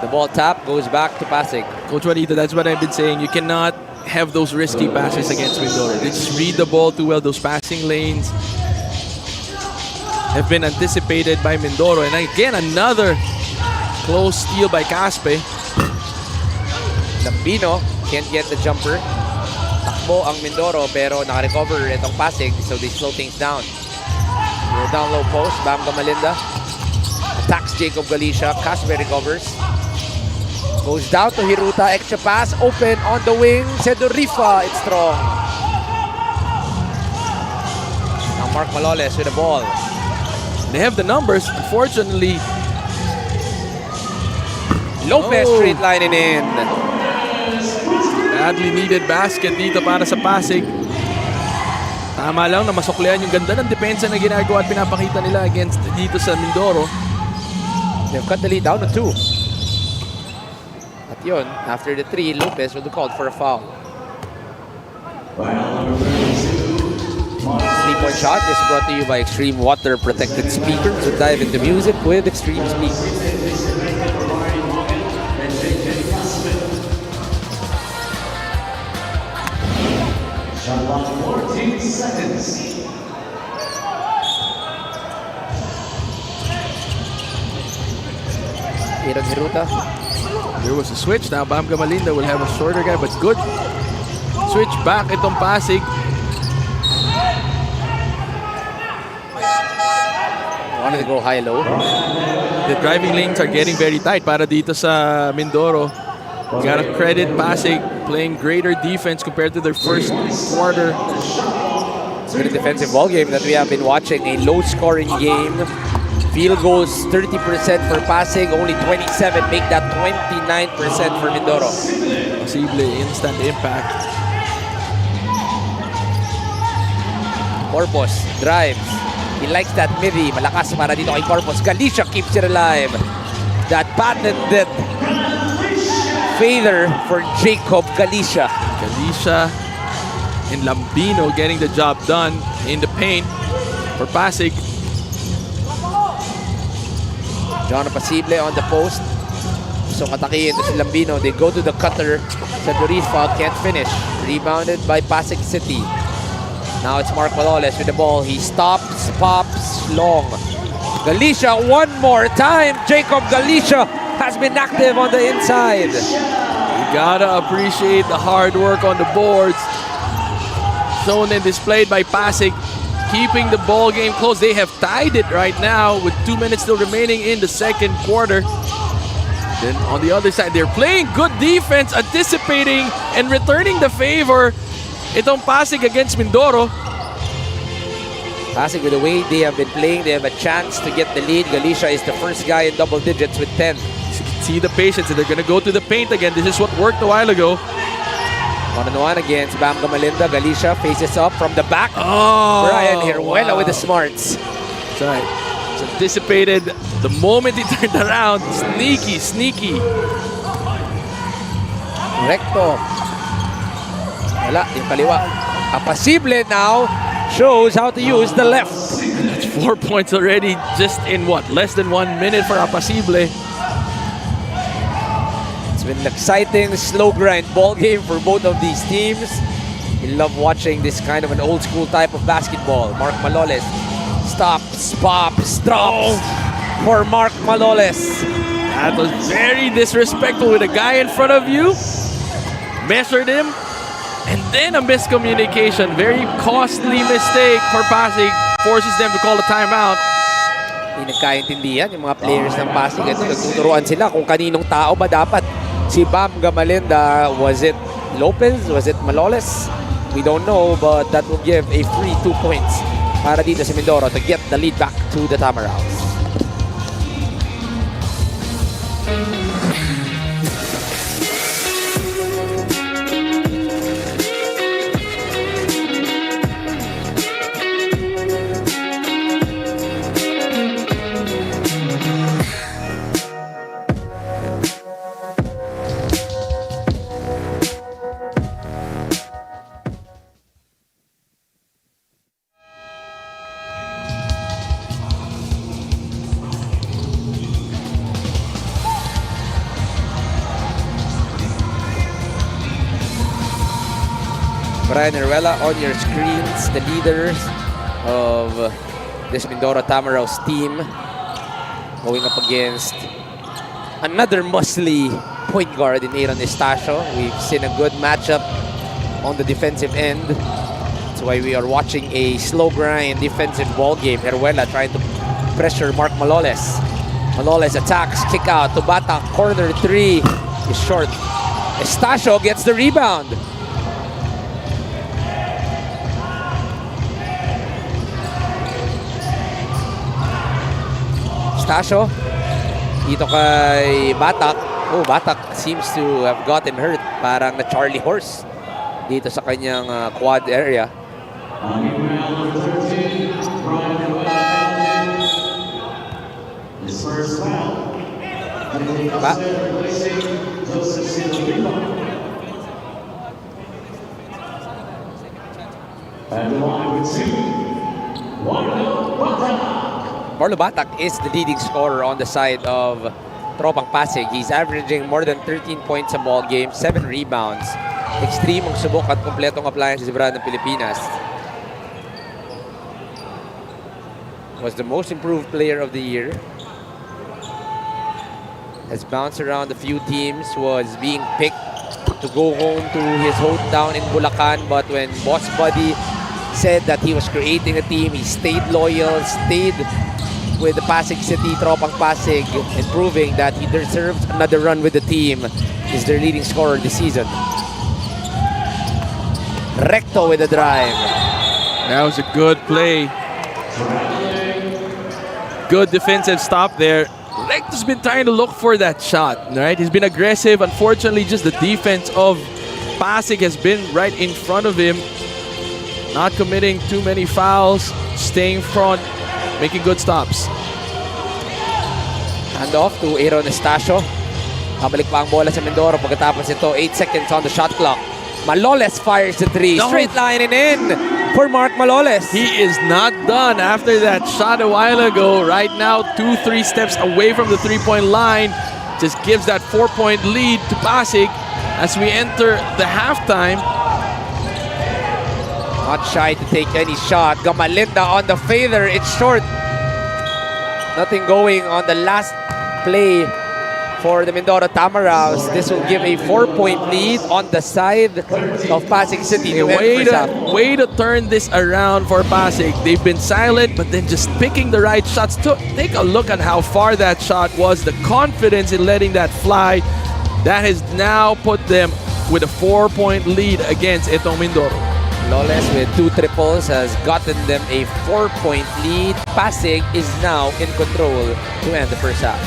the ball tap goes back to Pasig. Coach Juanito, that's what I've been saying. You cannot have those risky passes against Mindoro. They just read the ball too well. Those passing lanes have been anticipated by Mindoro. And again, another close steal by Caspe. Lambino can't get the jumper. Takbo ang Mindoro pero naka-recover itong Pasig, so they slow things down. Down low post, Bam Gamalinda attacks Jacob Galicia. Caspe recovers. Goes down to Hiruta, extra pass, open on the wing. Sedorifa, it's strong. Now Mark Maloles with the ball. They have the numbers, unfortunately. Lopez straight lining in. Badly needed basket dito para sa Pasig. Tama lang na masuklian yung ganda ng depensa na ginagawa at pinapakita nila against dito sa Mindoro. They've cut the lead down to 2. At yun, after the 3, Lopez will be called for a foul. 3-point shot is brought to you by Extreme Water Protected Speakers. So dive into music with Extreme Speakers. Shot clock 14 seconds. Aaron Hiruta. There was a switch. Now Bam Gamalinda will have a shorter guy, but good switch back itong Pasig. Wanted to go high-low. The driving lanes are getting very tight para dito sa Mindoro. Gotta credit Pasig playing greater defense compared to their first quarter. It's been a defensive ball game that we have been watching. A low-scoring game. Field goals 30% for Pasig, only 27. Make that 29% for Mindoro. Posible instant impact. Corpus drives. He likes that midi. Malakas para dito kay Corpus. Galicia keeps it alive. That patented fader for Jacob Galicia. Galicia and Lambino getting the job done in the paint for Pasig. John Pasible on the post. Gustong atakihin to si Lambino. They go to the cutter. Sa Doris foul, can't finish. Rebounded by Pasig City. Now it's Mark Maloles with the ball. He stops, pops, long. Galicia one more time. Jacob Galicia has been active on the inside. You gotta appreciate the hard work on the boards. Shown and displayed by Pasig, keeping the ball game close. They have tied it right now with 2 minutes still remaining in the second quarter. Then on the other side, they're playing good defense, anticipating and returning the favor. Itong Pasig against Mindoro. Pasig, with the way they have been playing, they have a chance to get the lead. Galicia is the first guy in double digits with 10. See the patience, and they're gonna go to the paint again. This is what worked a while ago. One-on-one against Bam Gamalinda. Galicia faces up from the back. Oh, Brian Hiruela with the smarts. That's right. It's anticipated the moment he turned around. Sneaky, sneaky. Recto. Wala, yung kaliwa. Apasible now shows how to use the left. That's 4 points already just in what? Less than 1 minute for Apasible. It's been an exciting, slow grind ball game for both of these teams. We love watching this kind of an old school type of basketball. Mark Maloles stops, pops, drops for Mark Maloles. That was very disrespectful with a guy in front of you. Measured him. And then a miscommunication. Very costly mistake for Pasig. Forces them to call a timeout. Hindi nagkaintindihan yung mga players ng Pasig. Ito, nagtuturuan sila kung kaninong tao ba dapat. Si Bam Gamalinda, was it Lopez? Was it Maloles? We don't know, but that will give a free 2 points para dito sa Mindoro to get the lead back to the Tamaraws. Brian Hiruela on your screens, the leaders of this Mindoro Tamaraws team going up against another muscly point guard in Aaron Estacio. We've seen a good matchup on the defensive end. That's why we are watching a slow grind defensive ball game. Hiruela trying to pressure Mark Maloles. Maloles attacks, kick out to Bata, corner three is short. Estacio gets the rebound. Estacio, dito kay Batak. Oh, Batak seems to have gotten hurt. Parang na Charlie horse dito sa kanyang quad area. Ba? Marlo Batak is the leading scorer on the side of Tropang Pasig. He's averaging more than 13 points a ball game, 7 rebounds. Extreme ang subok at kompletong appliance si Brad ng Pilipinas. Was the most improved player of the year. Has bounced around a few teams, was being picked to go home to his hometown in Bulacan, but when Boss Buddy said that he was creating a team, he stayed loyal, stayed with the Pasig City, Tropang Pasig, and proving that he deserves another run with the team. He's their leading scorer this season. Recto with the drive. That was a good play. Good defensive stop there. Recto's been trying to look for that shot, right? He's been aggressive. Unfortunately, just the defense of Pasig has been right in front of him. Not committing too many fouls, staying front, making good stops. Hand off to Aaron Estacio. Kabalik pa ang bola sa Mindoro pagkatapos ito. 8 seconds on the shot clock. Maloles fires the three. No. Straight line and in for Mark Maloles. He is not done after that shot a while ago. Right now, 2-3 steps away from the three-point line. just gives that 4-point lead to Pasig as we enter the halftime. Not shy to take any shot. Gamalinda on the fader. It's short. Nothing going on the last play for the Mindoro Tamaraws. This will give a 4-point lead on the side of Pasig City. To Way to turn this around for Pasig. They've been silent, but then just picking the right shots. Take a look at how far that shot was. The confidence in letting that fly. That has now put them with a 4-point lead against itong Mindoro. Lawless with 2 triples has gotten them a 4-point lead. Pasig is now in control to end the first half.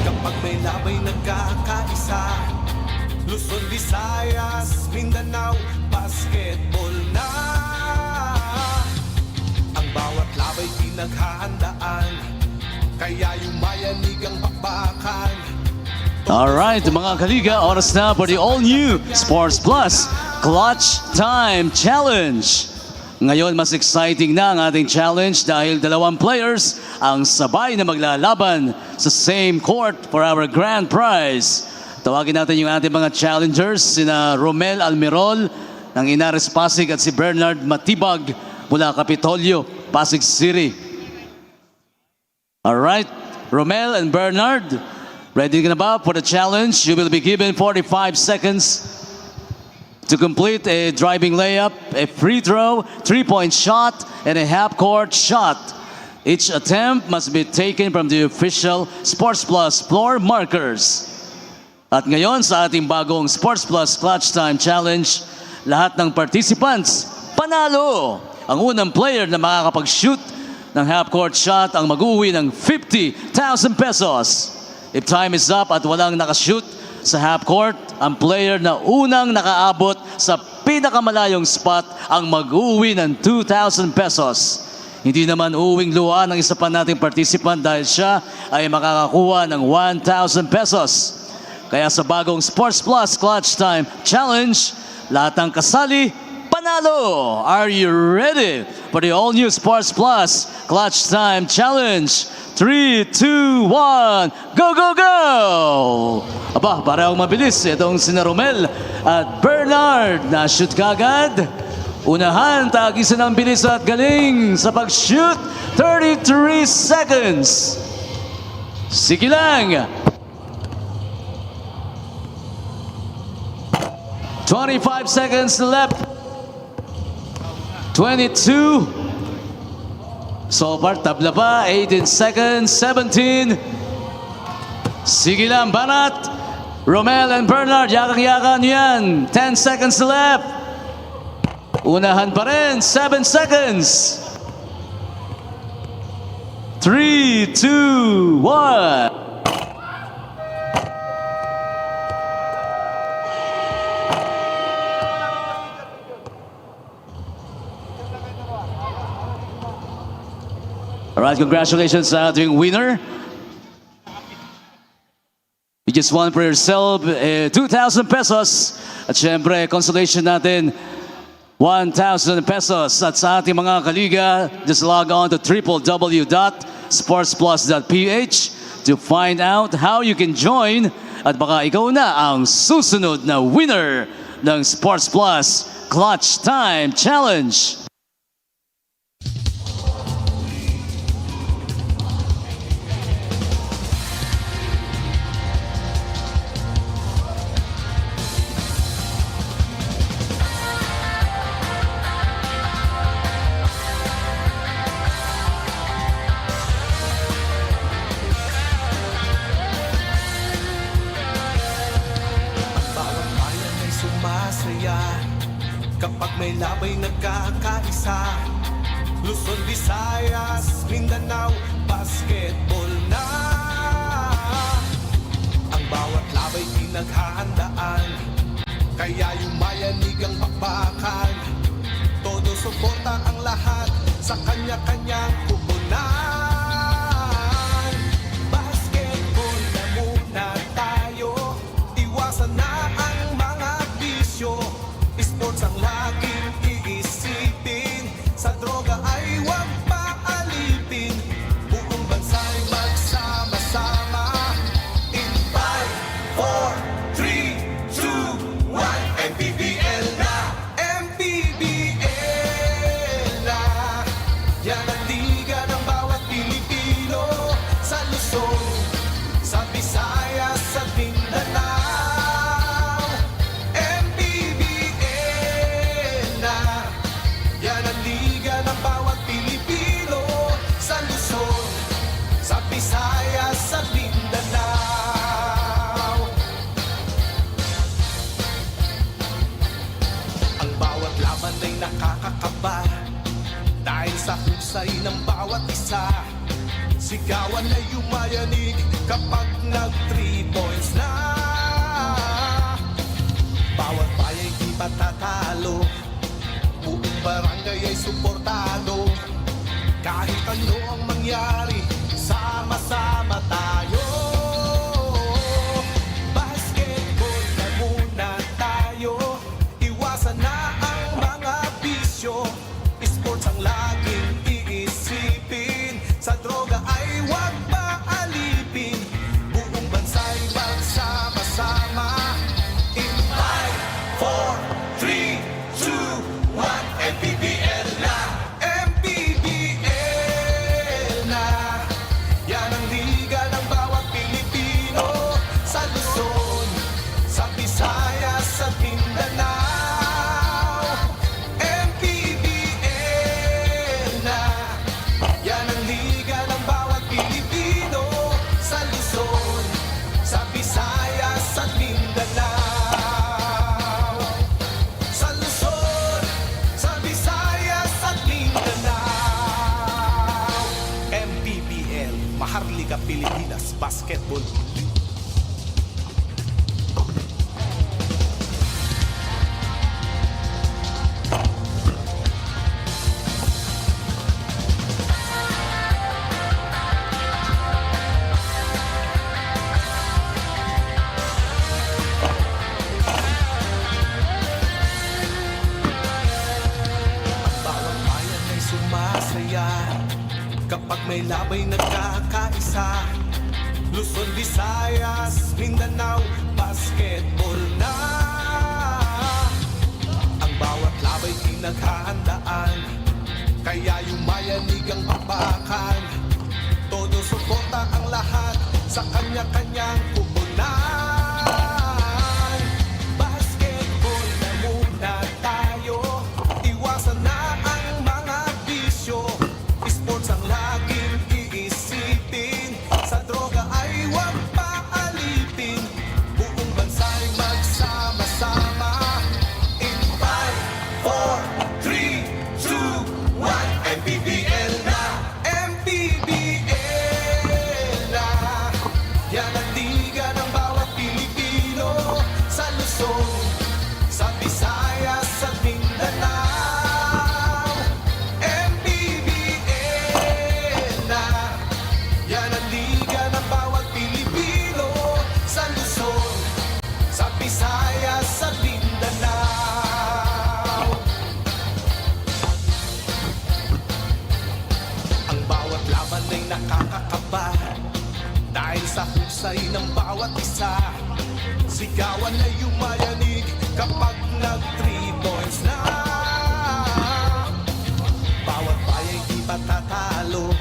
Kapag may labay nagkakaisa, Luzon, Visayas, Mindanao, basketball na. Ang bawat labay pinaghahandaan, kaya yumayanig ang bakbakan. Alright, mga kaliga, oras na for the all-new Sports Plus Clutch Time Challenge. Ngayon, mas exciting na ang ating challenge dahil 2 players ang sabay na maglalaban sa same court for our grand prize. Tawagin natin yung ating mga challengers, sina Romel Almirol ng Inares Pasig at si Bernard Matibag mula Kapitolyo, Pasig City. Alright, Romel and Bernard, ready ka na ba for the challenge? You will be given 45 seconds to complete a driving layup, a free throw, 3-point shot, and a half-court shot. Each attempt must be taken from the official Sports Plus floor markers. At ngayon sa ating bagong Sports Plus Clutch Time Challenge, lahat ng participants panalo. Ang unang player na makakapag-shoot ng half-court shot ang mag-uwi ng 50,000 pesos. If time is up at walang nakashoot sa half-court, ang player na unang nakaabot sa pinakamalayong spot ang mag-uwi ng 2,000 pesos. Hindi naman uuwing luha ng isa pa nating participant dahil siya ay makakakuha ng 1,000 pesos. Kaya sa bagong Sports Plus Clutch Time Challenge, lahat ng kasali, panalo! Are you ready for the all-new Sports Plus Clutch Time Challenge? 3, 2, 1, go, go, go! Aba, parehong mabilis itong sina Romel at Bernard na shoot kagad. Unahan, tagisan ng bilis at galing sa pag-shoot. 33 seconds. Sige lang. 25 seconds left. 22. So far, tabla pa. 18 seconds. 17. Sige lang, Banat. Romel and Bernard, yakang-yakan yan. 10 seconds left. Unahan pa rin. 7 seconds. 3, 2, 1. Alright, congratulations sa ating winner. You just won for yourself 2,000 pesos. At syempre, consolation natin 1,000 pesos. At sa ating mga kaliga, just log on to www.sportsplus.ph to find out how you can join. At baka ikaw na ang susunod na winner ng Sports Plus Clutch Time Challenge. Kapag may labay nagkakaisa, Luzon, Visayas, Mindanao, basketball na. Ang bawat labay pinaghahandaan, kaya yumayanig ang bakbakan. Todo suporta ang lahat sa kanya-kanyang kubunan. Basketball na muna tayo, iwasan na ang mga bisyo. Sports ang laging iisipin, sa droga ay Yan ang liga ng bawat Pilipino sa Luzon, sa Visayas, sa Mindanao. MPBL na. Yan ang liga ng bawat Pilipino sa Luzon, sa Visayas, sa Mindanao. Ang bawat laban ay nakakakaba dahil sa husay ng bawat isa. Sigawan ay yumayanig kapag nag 3 points na. Bawat bayay di patatalo, buong barangay ay suportado. Kahit ano ang mangyari, sama-sama tayo. Basketball na muna tayo, iwasan na ang mga bisyo. Sports ang laging iisipin, sa droga ay huwag paalipin. Buong bansa'y magsama-sama. In 5, 4, 3, 2, 1, MPBL na. MPBL na. Yan ang liga ng bawat Pilipino sa Luzon, sa Visayas, sa Mindanao. MPBL na. Yan ang liga ng bawat Pilipino sa Luzon, sa Visayas, sa Mindanao. Sa Luzon, sa Visayas, at Mindanao. MPBL, Maharlika Pilipinas Basketball. Bawat bayan ay sumasaya kapag may labay nagkakaisa. Luzon, Visayas, Mindanao, basketball na. Ang bawat labay pinaghahandaan, kaya yumayanig ang papakan. Todo suporta ang lahat sa kanya-kanyang pupunan. Basketball na muna tayo, iwasan na ang mga bisyo. Sports ang laging iisipin, sa droga ay huwag paalipin. Buong bansa'y magsama-sama. In 5, 4, 3, 2, 1, MPBL na. MPBL na. Yan ang liga ng bawat Pilipino sa Luzon, sa Visayas, sa Mindanao. MPBL na. Yan ang liga ng bawat Pilipino sa Luzon, sa Visayas, sa Mindanao. Ang bawat laban ay nakakakaba dahil sa husay ng bawat isa. Sigawan ay yumayanig kapag nag 3 points na. Bawat bayay di patatalo,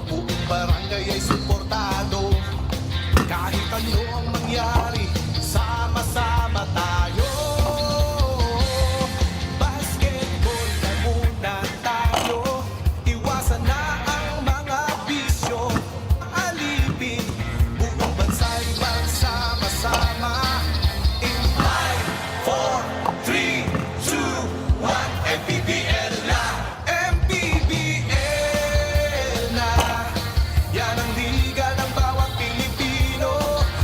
buong barangay ay suportado. Kahit ano ang mangyari, sama-sama tayo. Basketball na muna tayo, iwasan na ang mga bisyo. Alipin, buong bansa'y magsama-sama. In 5, 4, 3, 2, 1, MPBL na. MPBL na. Yan ang liga ng bawat Pilipino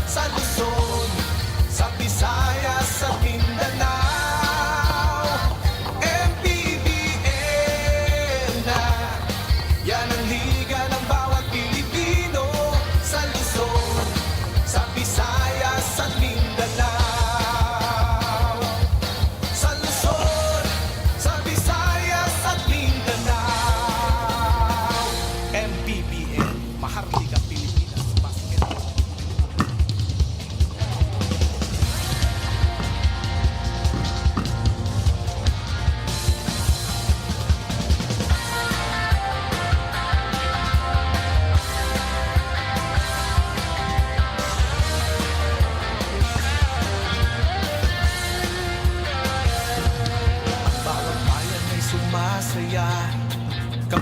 sa Luzon,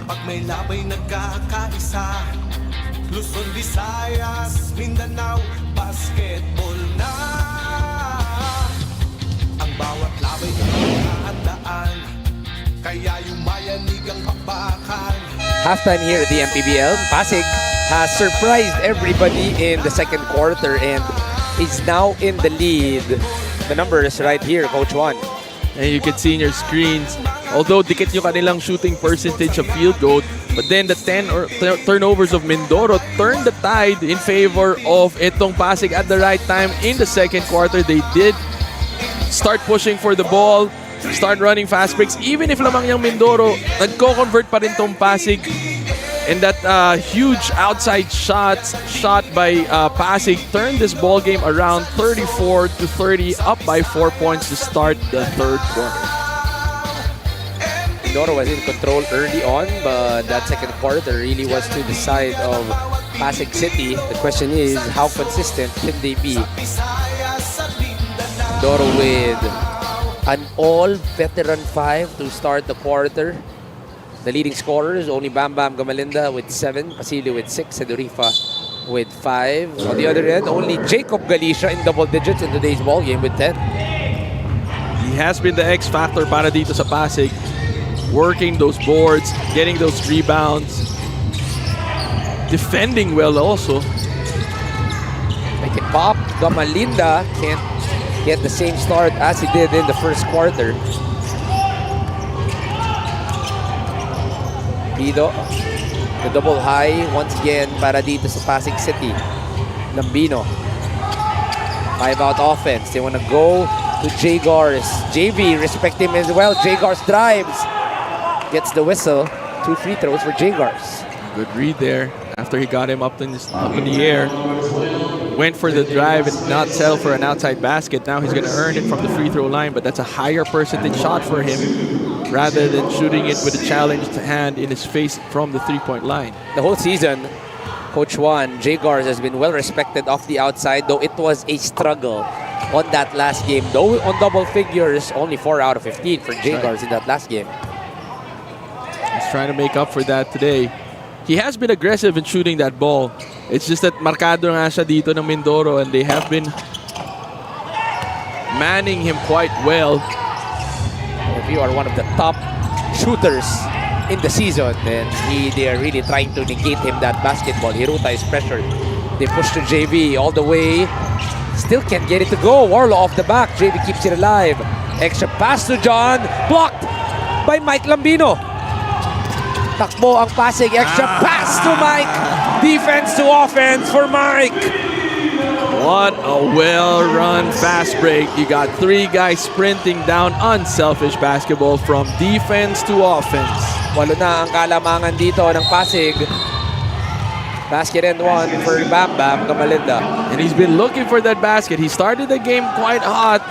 Pag may labay nagkakaisa, Luzon, Visayas, Mindanao, basketball na. Ang bawat labay na pagkahandaan, kaya yumayanig ang bakbakan. Halftime here at the MPBL. Pasig has surprised everybody in the second quarter and is now in the lead. The numbers right here, Coach Juan. And you can see in your screens, although dikit yung kanilang shooting percentage of field goal, but then the 10 turnovers of Mindoro turned the tide in favor of itong Pasig at the right time in the second quarter. They did start pushing for the ball, start running fast breaks. Even if lamang yung Mindoro, nagko-convert pa rin tong Pasig. And that huge outside shot by Pasig turned this ball game around 34-30, up by 4 points to start the third quarter. Mindoro was in control early on, but that second quarter really was to the side of Pasig City. The question is, how consistent can they be? Mindoro with an all-veteran 5 to start the quarter. The leading scorers, only Bam Bam Gamalinda with 7, Pasili with 6, Sedurifa with 5. On the other end, only Jacob Galicia in double digits in today's ball game with 10. He has been the X factor para dito sa Pasig, working those boards, getting those rebounds, defending well also. Make it pop. Gamalinda can't get the same start as he did in the first quarter. Pido, the double high once again para dito sa Pasig City. Lambino, 5-out offense. They want to go to Jagars. JV, respect him as well. Jagars drives, gets the whistle. 2 free throws for Jagars. Good read there after he got him up in the air. Went for the drive and not settle for an outside basket. Now he's going to earn it from the free throw line, but that's a higher percentage shot for him rather than shooting it with a challenged hand in his face from the three-point line. The whole season, Coach Juan, Jagars has been well respected off the outside, though it was a struggle on that last game. Though on double figures, only 4 out of 15 for Jagars in that last game. He's trying to make up for that today. He has been aggressive in shooting that ball. It's just that markado nga siya dito ng Mindoro and they have been manning him quite well. If you are one of the top shooters in the season, then they are really trying to negate him that basketball. Hiruta is pressured. They push to JV all the way. Still can't get it to go. Warlow off the back. JV keeps it alive. Extra pass to John. Blocked by Mike Lambino. Takbo ang Pasig. Extra pass to Mike. Defense to offense for Mike. What a well-run fast break. You got 3 guys sprinting down unselfish basketball from defense to offense. 8 na ang kalamangan dito ng Pasig. Basket and 1 for Bam Bam Gamalinda. And he's been looking for that basket. He started the game quite hot.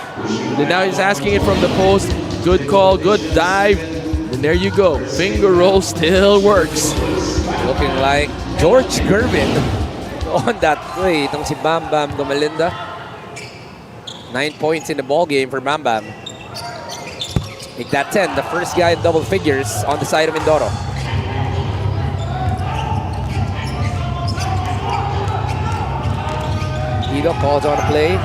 And now he's asking it from the post. Good call, good dive. And there you go. Finger roll still works. Looking like George Gervin on that play. Itong si Bam Bam Gamalinda. 9 points in the ball game for Bam Bam. Make that 10. The first guy in double figures on the side of Mindoro. Ido calls on a play.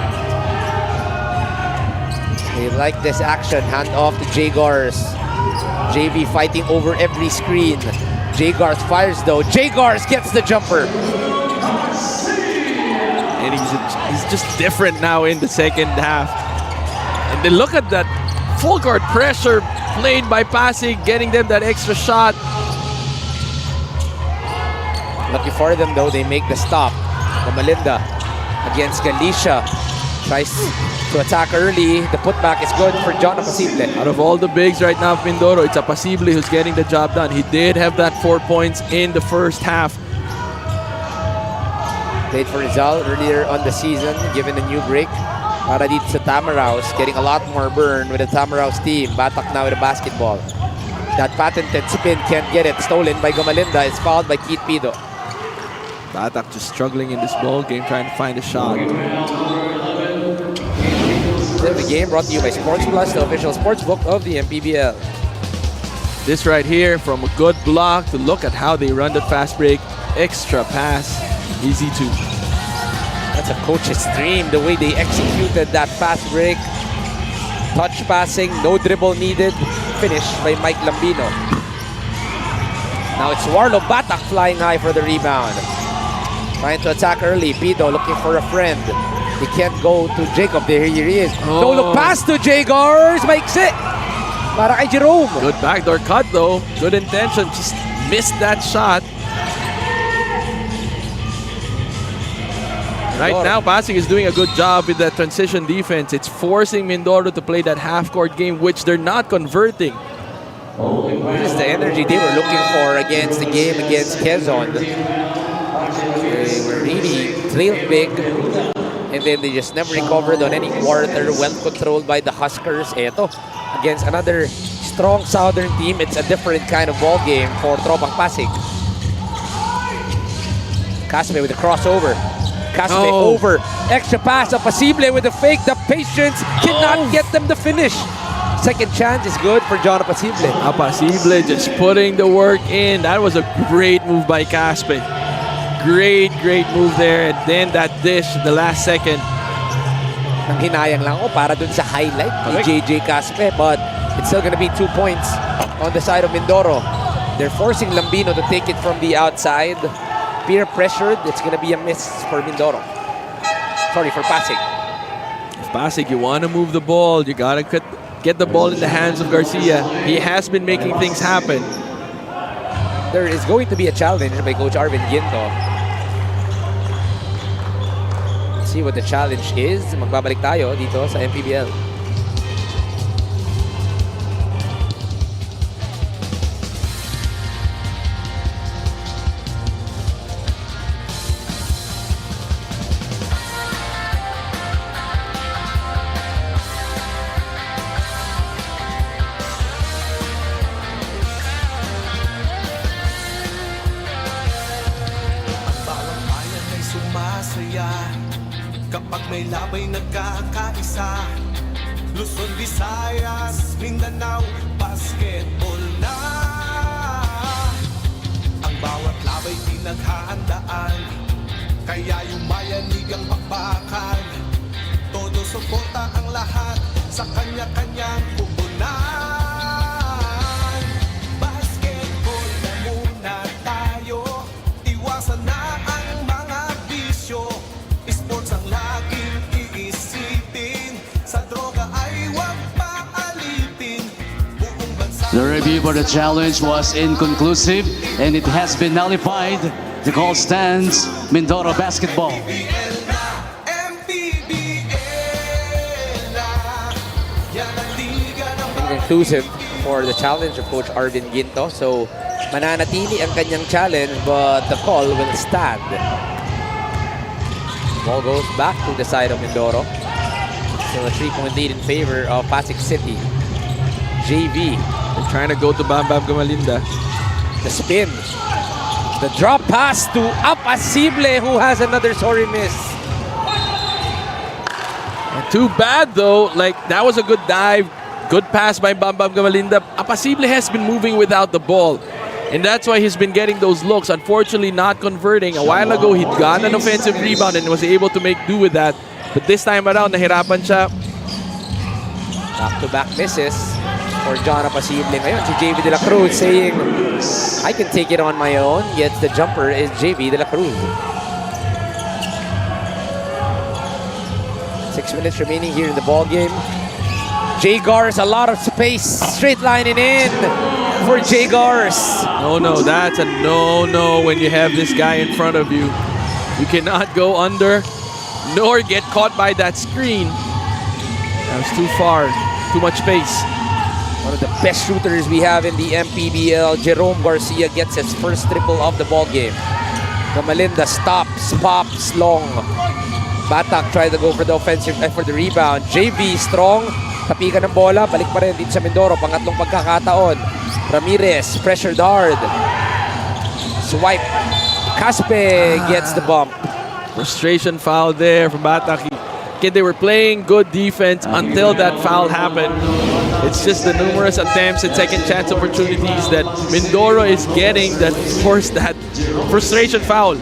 They like this action. Hand off to Jagars. JV fighting over every screen. Jagars fires though. Jagars gets the jumper. And he's just different now in the second half. And then look at that full court pressure played by Pasig, getting them that extra shot. Lucky for them though, they make the stop. Gamalinda against Galicia. Tries to attack early. The putback is good for John Apasible. Out of all the bigs right now of Mindoro, it's Apasible who's getting the job done. He did have that 4 points in the first half. Played for Rizal earlier on the season, given a new break. Para dito sa Tamaraws, getting a lot more burn with the Tamaraws team. Batak now with the basketball. That patented spin can't get it. Stolen by Gamalinda. It's fouled by Keith Pido. Batak just struggling in this ball game, trying to find a shot. The game brought to you by Sports Plus, the official sports book of the MPBL. This right here, from a good block to look at how they run the fast break. Extra pass, easy to. That's a coach's dream, the way they executed that fast break. Touch passing, no dribble needed. Finish by Mike Lambino. Now it's Warlo Batak flying high for the rebound. Trying to attack early. Pido looking for a friend. He can't go to Jacob. There he is. No look pass to Jagars. Maiksi. Para kay Jerome. Good backdoor cut though. Good intention. Just missed that shot. Right now, Pasig is doing a good job with that transition defense. It's forcing Mindoro to play that half-court game, which they're not converting. This is the energy they were looking for against the game against Quezon. They were really trailed big, and then they just never recovered on any quarter. Well controlled by the Huskers. Eto, against another strong Southern team, it's a different kind of ball game for Tropang Pasig. Caspe with the crossover. Caspe over. Extra pass. Apasible with the fake. The patience cannot get them to finish. Second chance is good for John Apasible. Apasible just putting the work in. That was a great move by Caspe. Great move there. And then that dish, the last second. Nang hinayang lang ako para dun sa highlight ni JJ Caspe. But it's still gonna be 2 points on the side of Mindoro. They're forcing Lambino to take it from the outside. Peer pressured, it's gonna be a miss for Mindoro. Sorry, for Pasig. If Pasig, you want to move the ball, you gotta get the ball in the hands of Garcia. He has been making things happen. There is going to be a challenge by Coach Arvin Ginto. Let's see what the challenge is. Magbabalik tayo dito sa MPBL. Kapag may labay nagkakaisa, Luzon, Visayas, Mindanao, basketball na. Ang bawat labay pinaghahandaan, kaya yumayanig ang bakbakan. Todo suporta ang lahat sa kanya-kanyang pupunan. Basketball na muna tayo, iwasan na ang mga bisyo. Sports ang laging iisipin, sa droga ay huwag paalipin. Buong bansa. The review for the challenge was inconclusive and it has been nullified. The call stands Mindoro basketball. Inconclusive for the challenge of Coach Arvin Ginto. So, mananatili ang kanyang challenge but the call will stand. Ball goes back to the side of Mindoro. So a 3-point lead in favor of Pasig City. JV. They're trying to go to Bam Bam Gamalinda. The spin. The drop pass to Apasible, who has another sorry miss. Too bad though, like that was a good dive. Good pass by Bam Bam Gamalinda. Apasible has been moving without the ball. And that's why he's been getting those looks. Unfortunately, not converting. A while ago, he'd gotten an offensive rebound and was able to make do with that. But this time around, nahirapan siya. Back-to-back misses for John Apasible ngayon. Si JV De La Cruz saying, I can take it on my own. Yet the jumper is JV De La Cruz. 6 minutes remaining here in the ball game. Jagars, a lot of space. Straight lining in for Jagars. No, that's a no when you have this guy in front of you. You cannot go under nor get caught by that screen. That was too far, too much space. One of the best shooters we have in the MPBL, Jerome Garcia gets his first triple of the ball game. Gamalinda stops, pops long. Batak tried to go for the offensive, for the rebound. JV strong. Tapikan ng bola, balik pa rin dito sa Mindoro. Pangatlong pagkakataon. Ramirez, pressured hard. Swipe. Caspe gets the bump. Frustration foul there from Batak. They were playing good defense until that foul happened. It's just the numerous attempts and second chance opportunities that Mindoro is getting that force that frustration foul.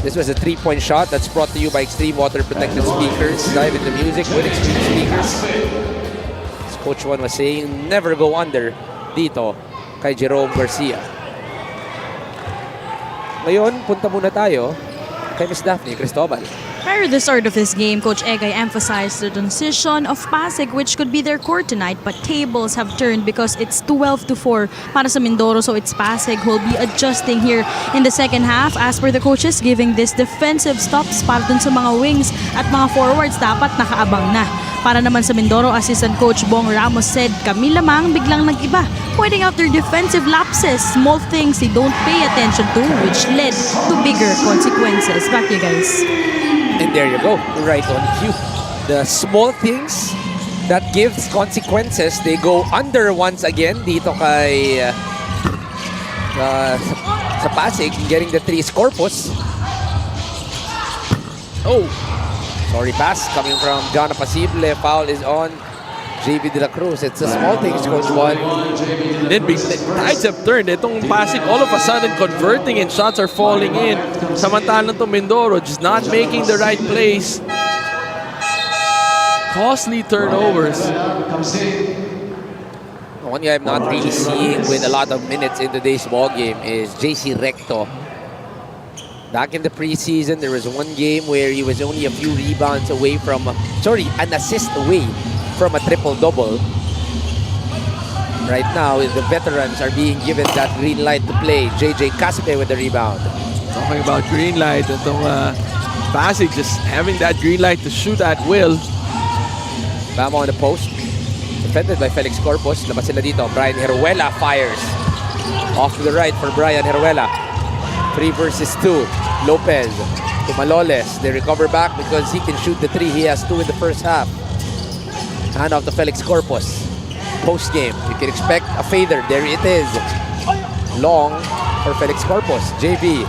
This was a 3-point shot that's brought to you by Extreme Water Protected Speakers. Dive into music with Extreme Speakers. As Coach Juan was saying, never go under dito kay Jerome Garcia. Ngayon, punta muna tayo kay Miss Daphne Cristobal. Prior to the start of this game, Coach Egay emphasized the transition of Pasig, which could be their core tonight, but tables have turned because it's 12-4 para sa Mindoro, so it's Pasig who will be adjusting here in the second half. As per the coaches, giving this defensive stops para dun sa mga wings at mga forwards, dapat nakaabang na. Para naman sa Mindoro, Assistant Coach Bong Ramos said, kami lamang biglang nag-iba, pointing out their defensive lapses, small things they don't pay attention to, which led to bigger consequences. Back to you guys. And there you go, right on cue. The small things that gives consequences, they go under once again dito kay sa Pasig, getting the 3 Corpus. Oh, sorry pass coming from John Pasible. Foul is on JB De La Cruz. It's the small things, Coach Juan. Then the tides have turned. Itong Pasig all of a sudden converting and shots are falling in. Samantalang itong Mindoro just not making the right plays. Costly turnovers. One guy I'm not really seeing with a lot of minutes in today's ball game is JC Recto. Back in the preseason, there was one game where he was only a few rebounds away from, an assist away from a triple-double. Right now, the veterans are being given that green light to play. JJ Caspe with the rebound. Talking about green light, itong Pasig just having that green light to shoot at will. Bama on the post. Defended by Felix Corpus. Labas sila dito. Brian Heruela fires. Off to the right for Brian Heruela. 3 versus 2. Lopez to Maloles. They recover back because he can shoot the 3. He has 2 in the first half. Hand off to Felix Corpus. Post game. You can expect a fader. There it is. Long for Felix Corpus. JB.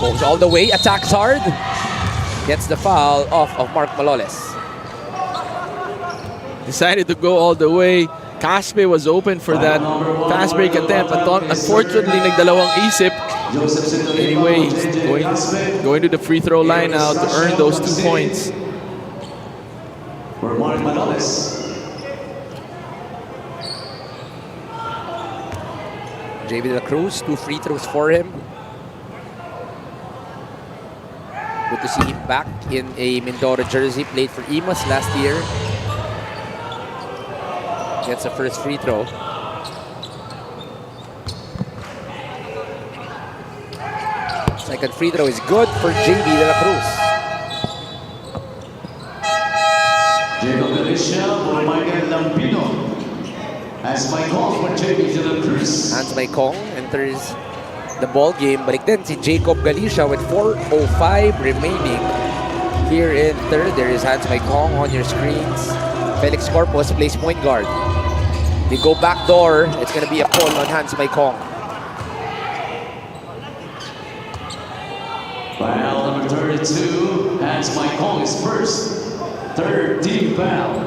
Goes all the way. Attacks hard. Gets the foul off of Mark Maloles. Decided to go all the way. Caspe was open for that fast break attempt. But unfortunately, nagdalawang isip. Anyway, going to the free throw line now to earn those 2 points. For Mark Manoles. JB De La Cruz, 2 free throws for him. Good to see him back in a Mindoro jersey. Played for Imas last year. Gets the first free throw. Second free throw is good for JB De La Cruz. Jacob Galicia for Michael Lampino. As my call for JB De La Cruz. Hans Maikong enters the ball game. Balik din si Jacob Galicia with 4:05 remaining. Here in third, there is Hans Maikong on your screens. Felix Corpus plays point guard. They go back door. It's going to be a pull on Hans Maikong. Foul number 32. Hans Maikong is first. Third team foul.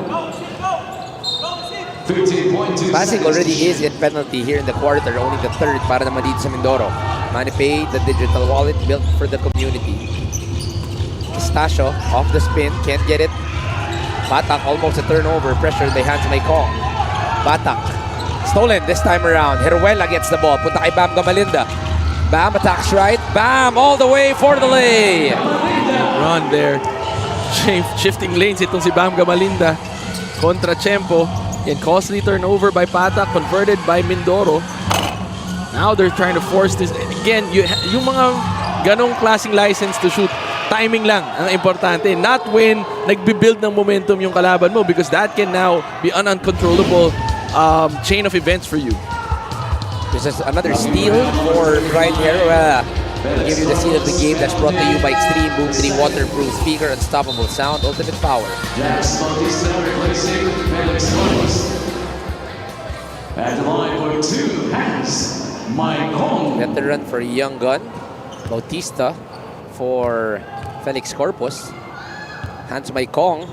15.2 Pasig already is in penalty here in the quarter. Only the third para naman dito sa Mindoro. Manny Pay, the digital wallet built for the community. Pistacio off the spin. Can't get it. Batak almost a turnover. Pressured by Hans Maikong. Batak. Stolen this time around. Heruela gets the ball. Punta kay Bam Gamalinda. Bam attacks right. Bam all the way for the lay. Run there. Shifting lanes itong si Bam Gamalinda. Kontra Chempo. And costly turnover by Patak. Converted by Mindoro. Now they're trying to force this. Again, yung mga ganong klaseng license to shoot, timing lang ang importante. Not when nagbibuild ng momentum yung kalaban mo, because that can now be an uncontrollable chain of events for you. This is another steal for Brian Heruela. We'll give you the steal of the game that's brought to you by Extreme Boom 3 Waterproof Speaker, Unstoppable Sound, Ultimate Power. Jax Bautista replacing Felix Corpus. At the line for 2, Hans Maikong. Veteran for Young Gun. Bautista for Felix Corpus. Hans Maikong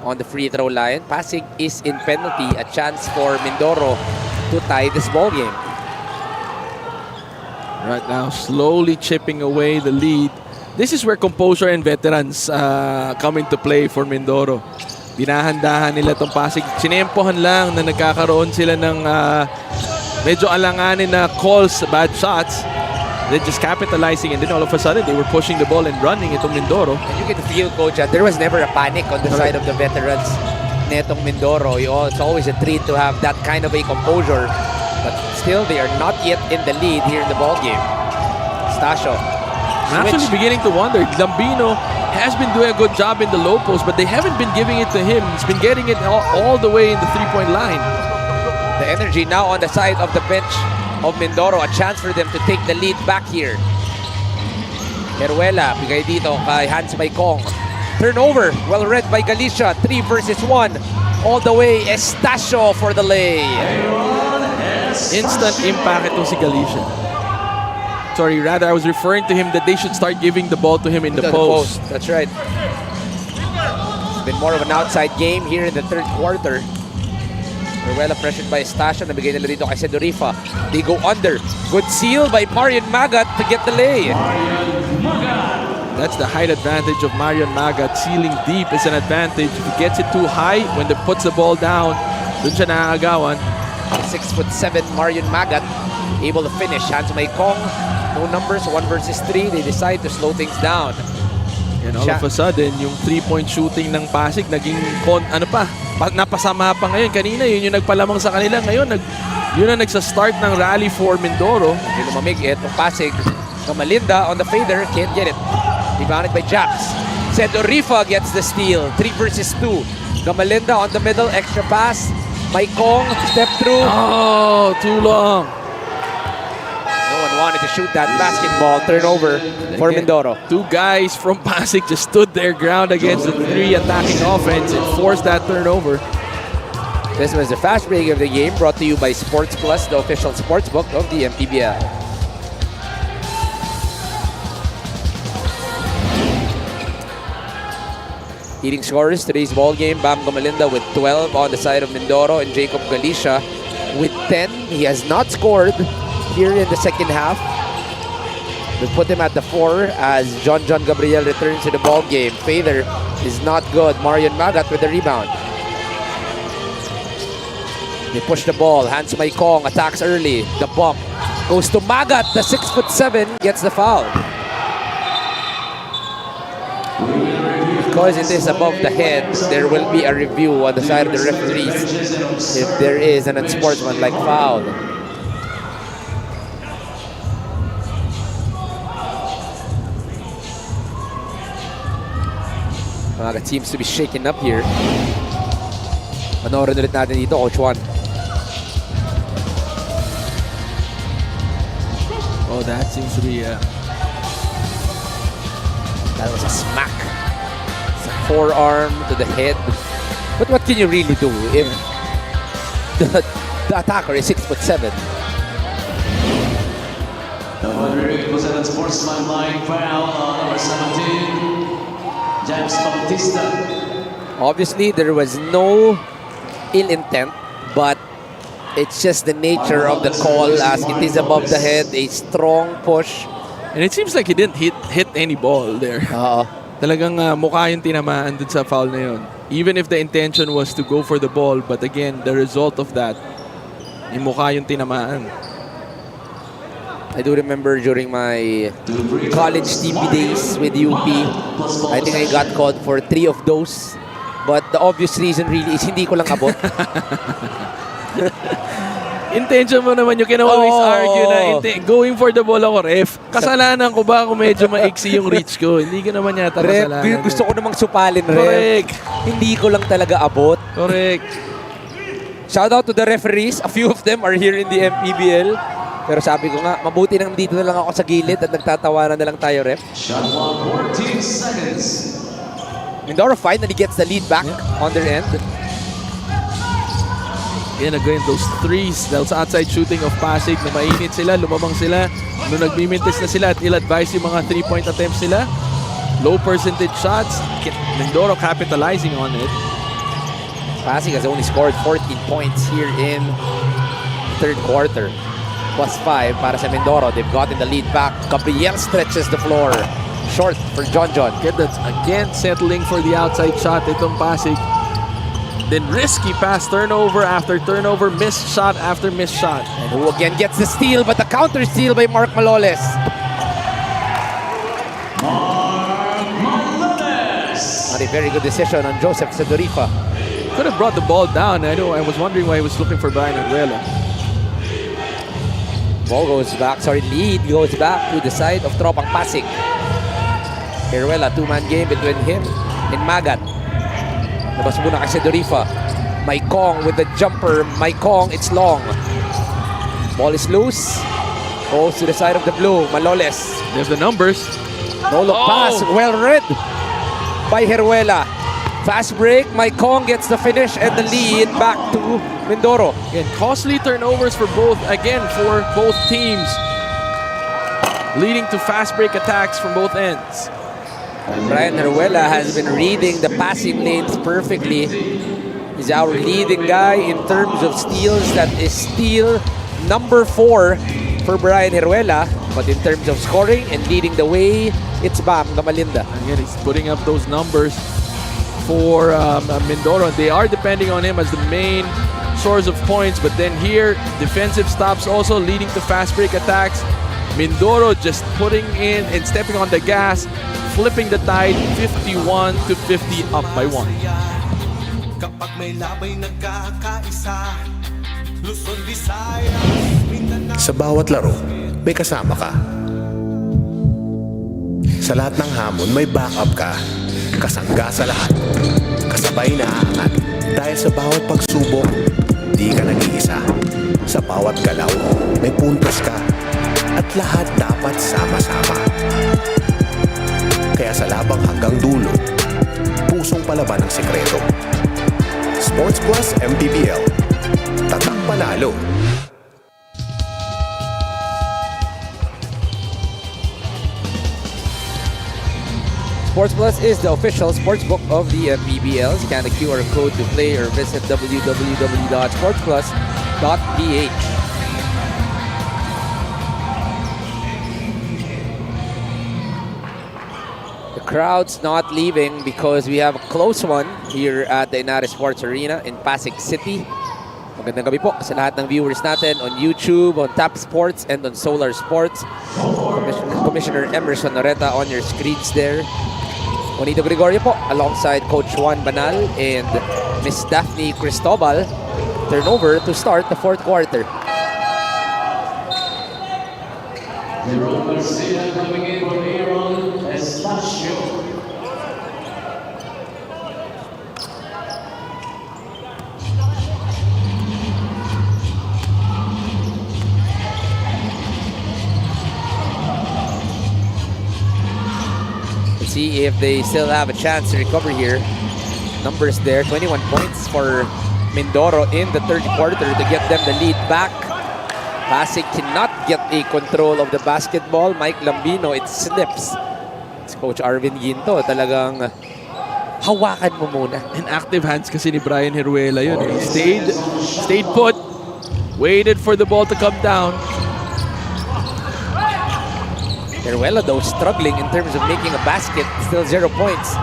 on the free throw line. Pasig is in penalty. A chance for Mindoro to tie this ball game. Right now, slowly chipping away the lead. This is where composure and veterans come into play for Mindoro. Binahandahan nila itong Pasig. Sinempohan lang na nagkakaroon sila ng medyo alanganin na calls, bad shots. They're just capitalizing, and then all of a sudden they were pushing the ball and running itong Mindoro. And you can feel, Coach, that there was never a panic on the side of the veterans netong Mindoro. It's always a treat to have that kind of a composure. But still, they are not yet in the lead here in the ball game. Stasio. I'm actually beginning to wonder. Lambino has been doing a good job in the low post, but they haven't been giving it to him. He's been getting it all the way in the three-point line. The energy now on the side of the bench of Mindoro. A chance for them to take the lead back here. Heruela, bigay dito kay Hans Maykong. Turnover, well read by Galicia. 3 versus 1. All the way, Estacio for the lay. Instant impact itong si Galicia. Sorry, rather I was referring to him that they should start giving the ball to him in the post. That's right. It's been more of an outside game here in the third quarter. Ruela pressured by Estacio. Nabigay nila dito kay Sedorifa. They go under. Good seal by Marion Magat to get the lay. That's the height advantage of Marion Magat. Sealing deep is an advantage. If he gets it too high, when he puts the ball down, dun siya nakakagawan. 6'7" Marion Magat able to finish. Hans Maykong, no numbers, 1 versus 3. They decide to slow things down. And all of a sudden, yung 3-point shooting ng Pasig naging napasama pa ngayon. Kanina yun yung nagpalamang sa kanila. Ngayon, yun ang nagsa-start ng rally for Mindoro. Yung lumamig itong Pasig. Gamalinda on the fader, can't get it. Rebounded by Jax. Sedorifa gets the steal. 3 versus 2. Gamalinda on the middle, extra pass. Maykong, step through. Oh, too long. No one wanted to shoot that basketball. Turnover for Mindoro. Two guys from Pasig just stood their ground against the 3 attacking offense and forced that turnover. This was the fast break of the game, brought to you by Sports Plus, the official sports book of the MPBL. Leading scorers today's ball game, Bam Gamalinda with 12 on the side of Mindoro, and Jacob Galicia with 10. He has not scored here in the second half. We put him at the 4 as John Gabriel returns to the ball game. Fader is not good. Marion Magat with the rebound. They push the ball. Hans Maykong attacks early. The bump goes to Magat. The 6'7" gets the foul. Because it is above the head, there will be a review on the side of the referees if there is an unsportsmanlike foul. Magat seems to be shaken up here. Panoorin ulit natin dito, Coach Juan. Oh, that seems to be that was a smack. It's a forearm to the head. But what can you really do if the attacker is 6'7"? Very good sportsmanlike foul on number 17, James Bautista. Obviously, there was no ill intent, but it's just the nature of the call as it is above the head, a strong push. And it seems like he didn't hit any ball there. Talagang mukha yung tinamaan dun sa foul na yun. Even if the intention was to go for the ball, but again, the result of that, yung mukha yung tinamaan. I do remember during my college TV days with UP, I think I got called for 3 of those. But the obvious reason really is hindi ko lang abot. Intention mo naman, you can always argue na going for the ball ako, ref. Kasalanan ko ba kung medyo maiksi yung reach ko? Hindi ko naman yata kasalanan. Ref, gusto ko namang supalin, ref. Correct. Hindi ko lang talaga abot. Correct. Shout out to the referees. A few of them are here in the MPBL. Pero sabi ko nga, mabuti nang dito na lang ako sa gilid at nagtatawanan na lang tayo, ref. Shot clock 14 seconds. Mindoro finally gets the lead back on their end. Yan, again, those threes, those outside shooting of Pasig na mainit sila, lumamang sila. Nung nagmimintis na sila at ill-advise yung mga 3-point attempts nila. Low percentage shots. Mindoro capitalizing on it. Pasig has only scored 14 points here in the third quarter. +5 para sa Mindoro. They've gotten the lead back. Gabriel stretches the floor. Short for John. Get that again, settling for the outside shot itong Pasig. Then risky pass, turnover after turnover, missed shot after missed shot. And who again gets the steal, but the counter steal by Mark Maloles. Not a very good decision on Joseph Sedorifa. Could have brought the ball down. I know. I was wondering why he was looking for Brian Arguela. Lead goes back to the side of Tropang Pasig. Arguela, two-man game between him and Magat. Labas muna kay Sedorifa. Maikong with the jumper. Maikong, it's long. Ball is loose. Goes to the side of the blue. Maloles. There's the numbers. No look pass. Well read by Arguela. Fast break. Maikong gets the finish and the lead back to Mindoro. Again, costly turnovers for both teams. Leading to fast break attacks from both ends. Brian Arguela has been reading the passing lanes perfectly. He's our leading guy in terms of steals. That is steal number 4 for Brian Arguela. But in terms of scoring and leading the way, it's Bam Gamalinda. Again, he's putting up those numbers for Mindoro. They are depending on him as the main source of points. But then here, defensive stops also leading to fast break attacks. Mindoro just putting in and stepping on the gas, flipping the tide, 51 to 50 up by 1. Kapag may labay nagkakaisa, Luzon, Visayas, Mindanao. Sa bawat laro, may kasama ka. Sa lahat ng hamon, may backup ka. Kasangga sa lahat. Kasabay na aangat. Dahil sa bawat pagsubok, di ka nag-iisa. Sa bawat galaw, may puntos ka. At lahat dapat sama-sama. Kaya sa labang hanggang dulo, pusong palaban ang sekreto. Sports Plus MPBL. Tatak panalo. Sports Plus is the official sportsbook of the MPBL. Scan the QR code to play or visit www.sportsplus.ph. The crowd's not leaving because we have a close one here at the Inares Sports Arena in Pasig City. Magandang gabi po sa lahat ng viewers natin on YouTube, on Tap Sports, and on Solar Sports. Commissioner Emerson Noreta on your screens there. Juanito Gregorio po alongside Coach Juan Banal and Miss Daphne Cristobal. Turnover to start the fourth quarter. Jerome Garcia coming in from Aaron Estacio. Let's see if they still have a chance to recover here. Numbers there, 21 points for Mindoro in the third quarter to get them the lead back. Pasig cannot get a control of the basketball. Mike Lambino, it slips. It's Coach Arvin Ginto. Talagang hawakan mo muna. And active hands kasi ni Brian Arguela yun. He stayed put, waited for the ball to come down. Arguela though struggling in terms of making a basket. Still 0 points.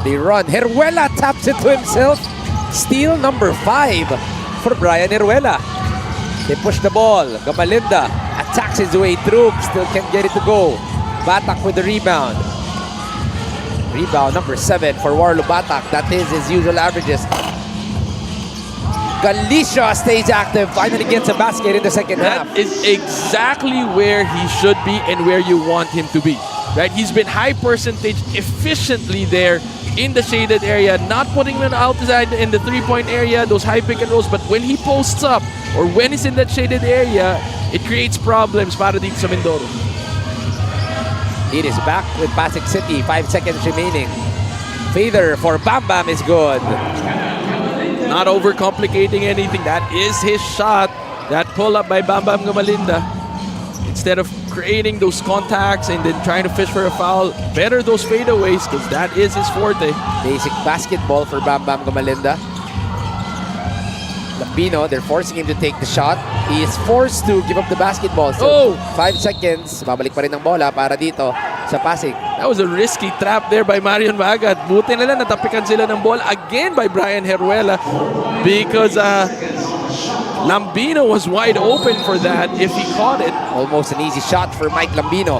They run. Arguela taps it to himself. Steal number 5 for Brian Arguela. They push the ball. Gamalinda attacks his way through. Still can't get it to go. Batak with the rebound. Rebound number 7 for Warlo Batak. That is his usual averages. Galicia stays active. Finally gets a basket in the second half. That is exactly where he should be and where you want him to be. Right? He's been high percentage efficiently there in the shaded area, not putting him outside in the three-point area, those high pick and rolls. But when he posts up or when he's in that shaded area, it creates problems para dito sa Mindoro. It is back with Pasig City. 5 seconds remaining. Feather for Bam Bam is good. Not overcomplicating anything. That is his shot. That pull-up by Bam Bam Gamalinda. Instead of creating those contacts and then trying to fish for a foul, better those fadeaways because that is his forte. Basic basketball for Bam Bam Gamalinda. Lambino, they're forcing him to take the shot. He is forced to give up the basketball. So, 5 seconds. Babalik pa rin ng bola para dito sa Pasig. That was a risky trap there by Marion Magat. Buti na lang natapikan sila ng ball again by Brian Heruela because Lambino was wide open for that if he caught it. Almost an easy shot for Mike Lambino.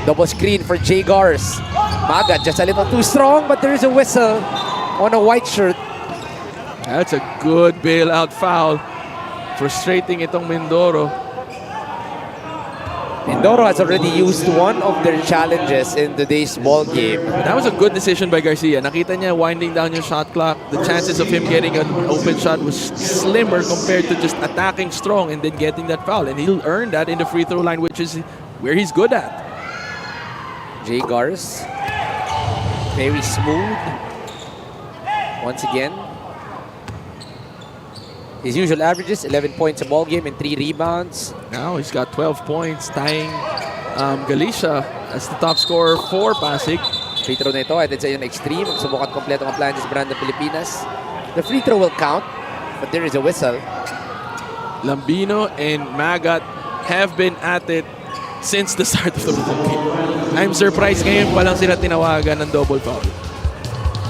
Double screen for Jay Gars. Magat just a little too strong, but there is a whistle on a white shirt. That's a good bailout foul. Frustrating itong Mindoro. Mindoro has already used one of their challenges in today's ball game. That was a good decision by Garcia. Nakita niya winding down yung shot clock. The chances of him getting an open shot was slimmer compared to just attacking strong and then getting that foul. And he'll earn that in the free throw line, which is where he's good at. Jay Gars, very smooth. Once again, his usual averages, 11 points a ball game and 3 rebounds. Now he's got 12 points, tying Galicia as the top scorer for Pasig. Free throw na ito, added sa yung extreme. Magsubukan kompleto ang plan sa brand ng Pilipinas. The free throw will count, but there is a whistle. Lambino and Magat have been at it since the start of the ball game. I'm surprised ngayon pa lang sila tinawagan ng double foul.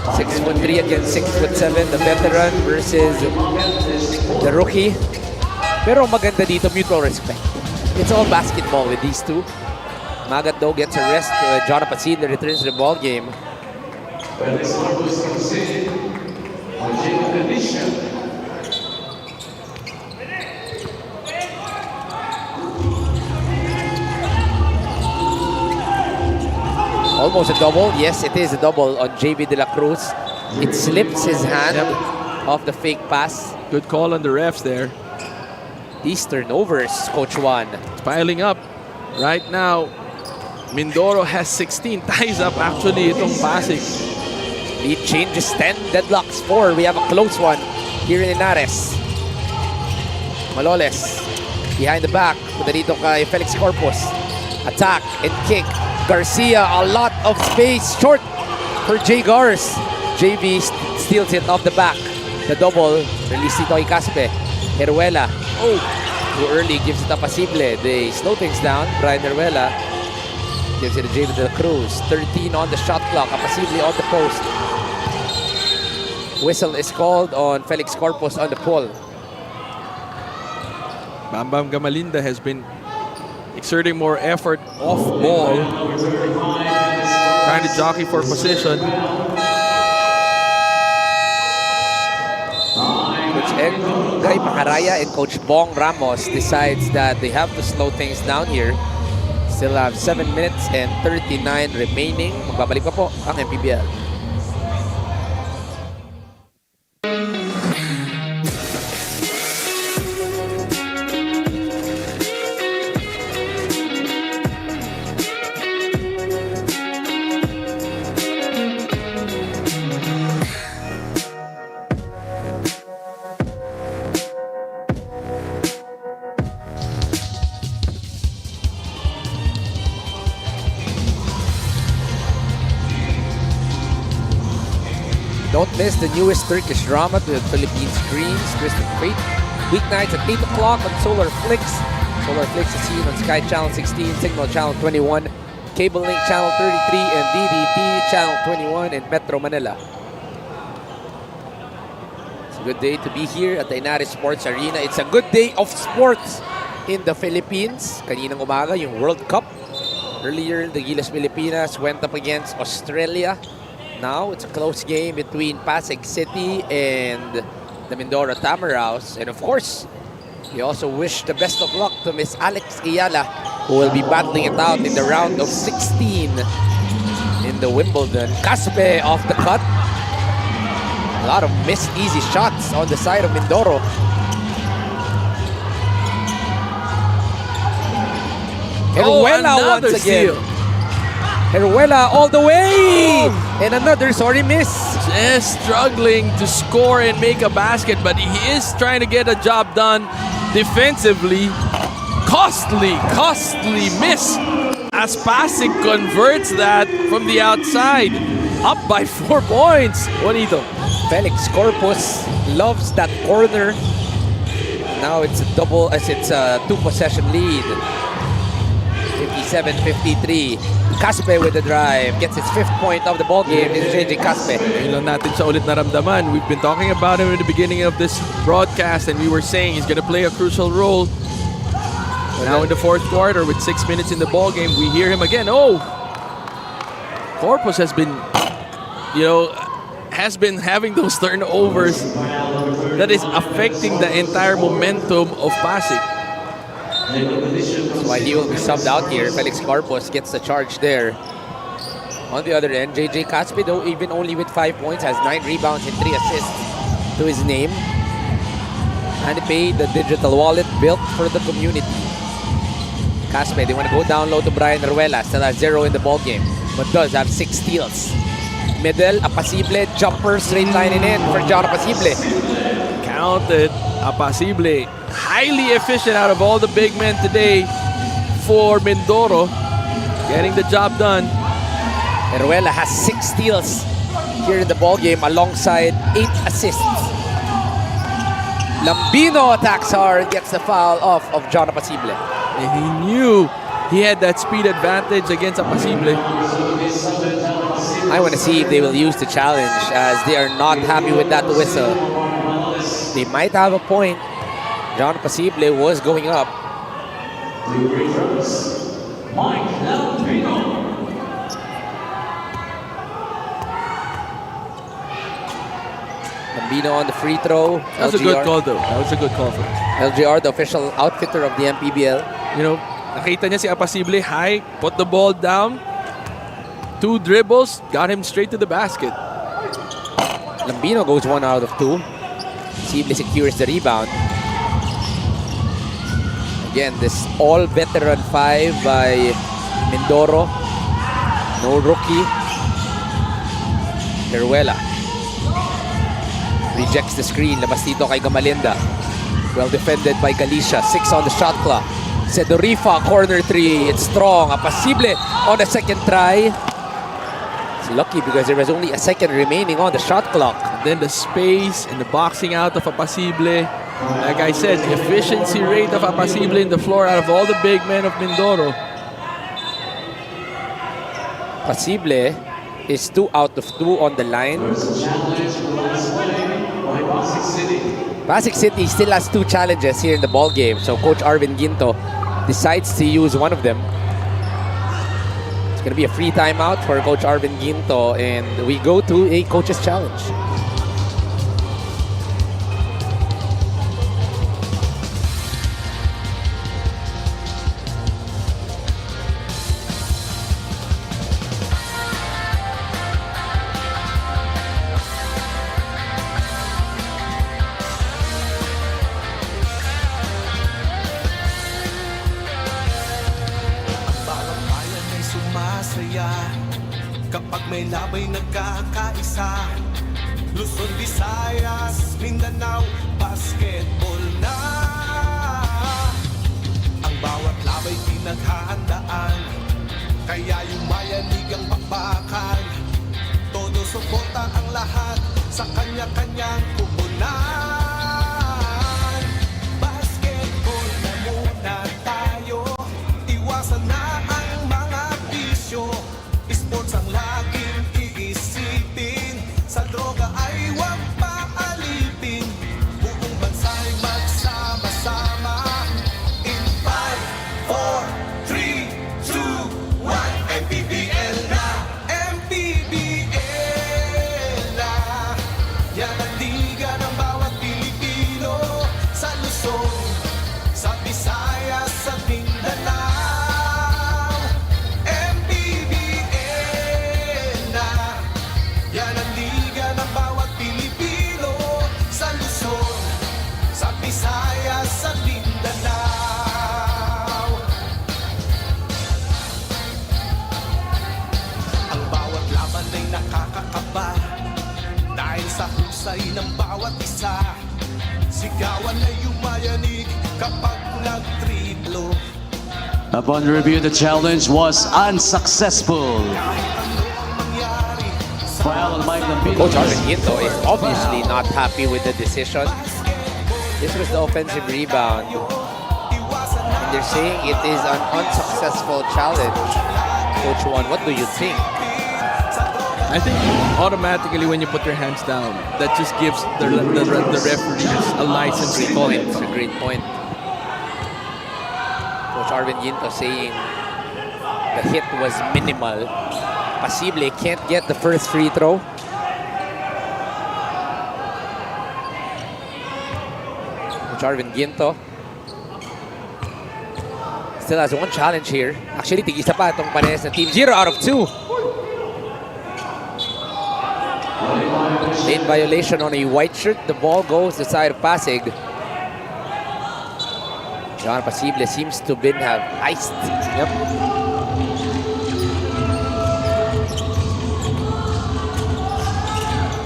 6'3" against 6'7", the veteran versus the rookie. Pero maganda dito, mutual respect. It's all basketball with these two. Magat though gets a rest. Jonathan Pasid returns to the ball game. Almost a double. Yes, it is a double on JB De La Cruz. It slips his hand off the fake pass. Good call on the refs there. These turnovers, Coach Juan. It's piling up. Right now, Mindoro has 16. Ties up actually itong Pasig. Lead changes 10, deadlocks 4. We have a close one here in Linares. Maloles behind the back. Punta dito kay Felix Corpus. Attack and kick. Garcia, a lot of space. Short for Jay Gars. JV steals it off the back. The double. Release dito kay Caspe. Heruela. Oh, too early. Gives it a Pasible. They slow things down. Brian Heruela gives it to JV De La Cruz. 13 on the shot clock. A Pasible on the post. Whistle is called on Felix Corpus on the pull. Bam Bam Gamalinda has been exerting more effort off ball, trying to jockey for position. Coach Guy Macaraya and Coach Bong Ramos decides that they have to slow things down here. Still have 7 minutes and 39 remaining. Magbabalik pa po ang MPBL. Don't miss the newest Turkish drama to the Philippine screens, Twisted Fate. Weeknights at 8 o'clock on Solar Flix. Solar Flix is seen on Sky Channel 16, Signal Channel 21, Cable Link Channel 33, and DDT Channel 21 in Metro Manila. It's a good day to be here at the Linares Sports Arena. It's a good day of sports in the Philippines. Kaninang umaga, yung World Cup. Earlier, the Gilas Pilipinas went up against Australia. Now, it's a close game between Pasig City and the Mindoro Tamaraws. And of course, we also wish the best of luck to Miss Alex Iyala, who will be battling it out in the round of 16 in the Wimbledon. Caspe off the cut. A lot of missed easy shots on the side of Mindoro. Heruela once again. Steal. Heruela all the way! And another sorry miss. Just struggling to score and make a basket, but he is trying to get a job done defensively. Costly miss as Pasig converts that from the outside. Up by 4 points. Juanito. Felix Corpus loves that corner. Now it's a two-possession lead. 57-53. Caspe with the drive. Gets his 5th point of the ball game. This is JJ Caspe. Ngayon lang natin siya ulit naramdaman. We've been talking about him at the beginning of this broadcast and we were saying he's going to play a crucial role. Now in the 4th quarter with 6 minutes in the ball game, we hear him again. Oh! Corpus has been, having those turnovers that is affecting the entire momentum of Pasig. That's why he will be subbed out here. Felix Corpus gets the charge there. On the other end, JJ Caspe, though, even only with 5 points, has 9 rebounds and 3 assists to his name. And he paid the digital wallet built for the community. Caspe, they want to go down low to Brian Ruela. Still has 0 in the ball game, but does have 6 steals. Middle, Apacible, jumper, straight lining in for John Apacible. Counted. Apacible, highly efficient out of all the big men today for Mindoro, getting the job done. Ruela has 6 steals here in the ball game alongside 8 assists. Lambino attacks hard, gets the foul off of John Apacible. And he knew he had that speed advantage against Apacible. I want to see if they will use the challenge, as they are not happy with that whistle. They might have a point. John Apacible was going up. Lambino on the free throw. That was a good call though. That was a good call for him. LGR, the official outfitter of the MPBL. Nakita niya si Apacible high, put the ball down. 2 dribbles, got him straight to the basket. Lambino goes 1 out of 2. Apacible secures the rebound. Again, this all-veteran 5 by Mindoro. No rookie. Ruela rejects the screen. Labas dito kay Gamalinda. Well defended by Galicia. 6 on the shot clock. Sedorifa, corner 3. It's strong. Apacible on the second try. It's lucky because there was only a second remaining on the shot clock. Then the space and the boxing out of Apacible. Like I said, the efficiency rate of Apacible in the floor out of all the big men of Mindoro. Apacible is 2 out of 2 on the line. Pasig City still has 2 challenges here in the ball game. So Coach Arvin Ginto decides to use one of them. It's going to be a free timeout for Coach Arvin Ginto, and we go to a coach's challenge. Kapag may labay nagkakaisa, Luzon, Visayas, Mindanao, basketball na. Ang bawat labay pinaghahandaan, kaya yumayanig ang bakbakan. Todo suporta ang lahat sa kanya-kanyang kupunan. Basketball na muna tayo, iwasan na ang mga bisyo. Sports ang laging iisipin, sa droga ay huwag paalipin. Buong bansa'y magsama-sama. In 5, 4, 3, 2, 1, MPBL na, MPBL na. Yan ang liga ng bawat Pilipino, sa Luzon, sa Visayas, sa Mindanao. Yan ang liga ng bawat Pilipino, sa Luzon, sa Visayas, sa Mindanao. Ang bawat laban ay nakakakaba, dahil sa husay ng bawat isa. Sigawan ay yumayanig kapag nagtriplo. Upon review, the challenge was unsuccessful. Coach Arvin Ginto is obviously not happy with the decision. This was the offensive rebound. And they're saying it is an unsuccessful challenge. Coach Juan, what do you think? I think automatically when you put your hands down, that just gives the referees a license to call it. It's a great point. Coach Arvin Ginto saying the hit was minimal. Pasible can't get the first free throw. Coach Arvin Ginto still has one challenge here. Actually, tig-isa pa itong pares na team. 0 out of 2. Late violation on a white shirt. The ball goes to the side of Pasig. John Pasible seems to have iced. Yep.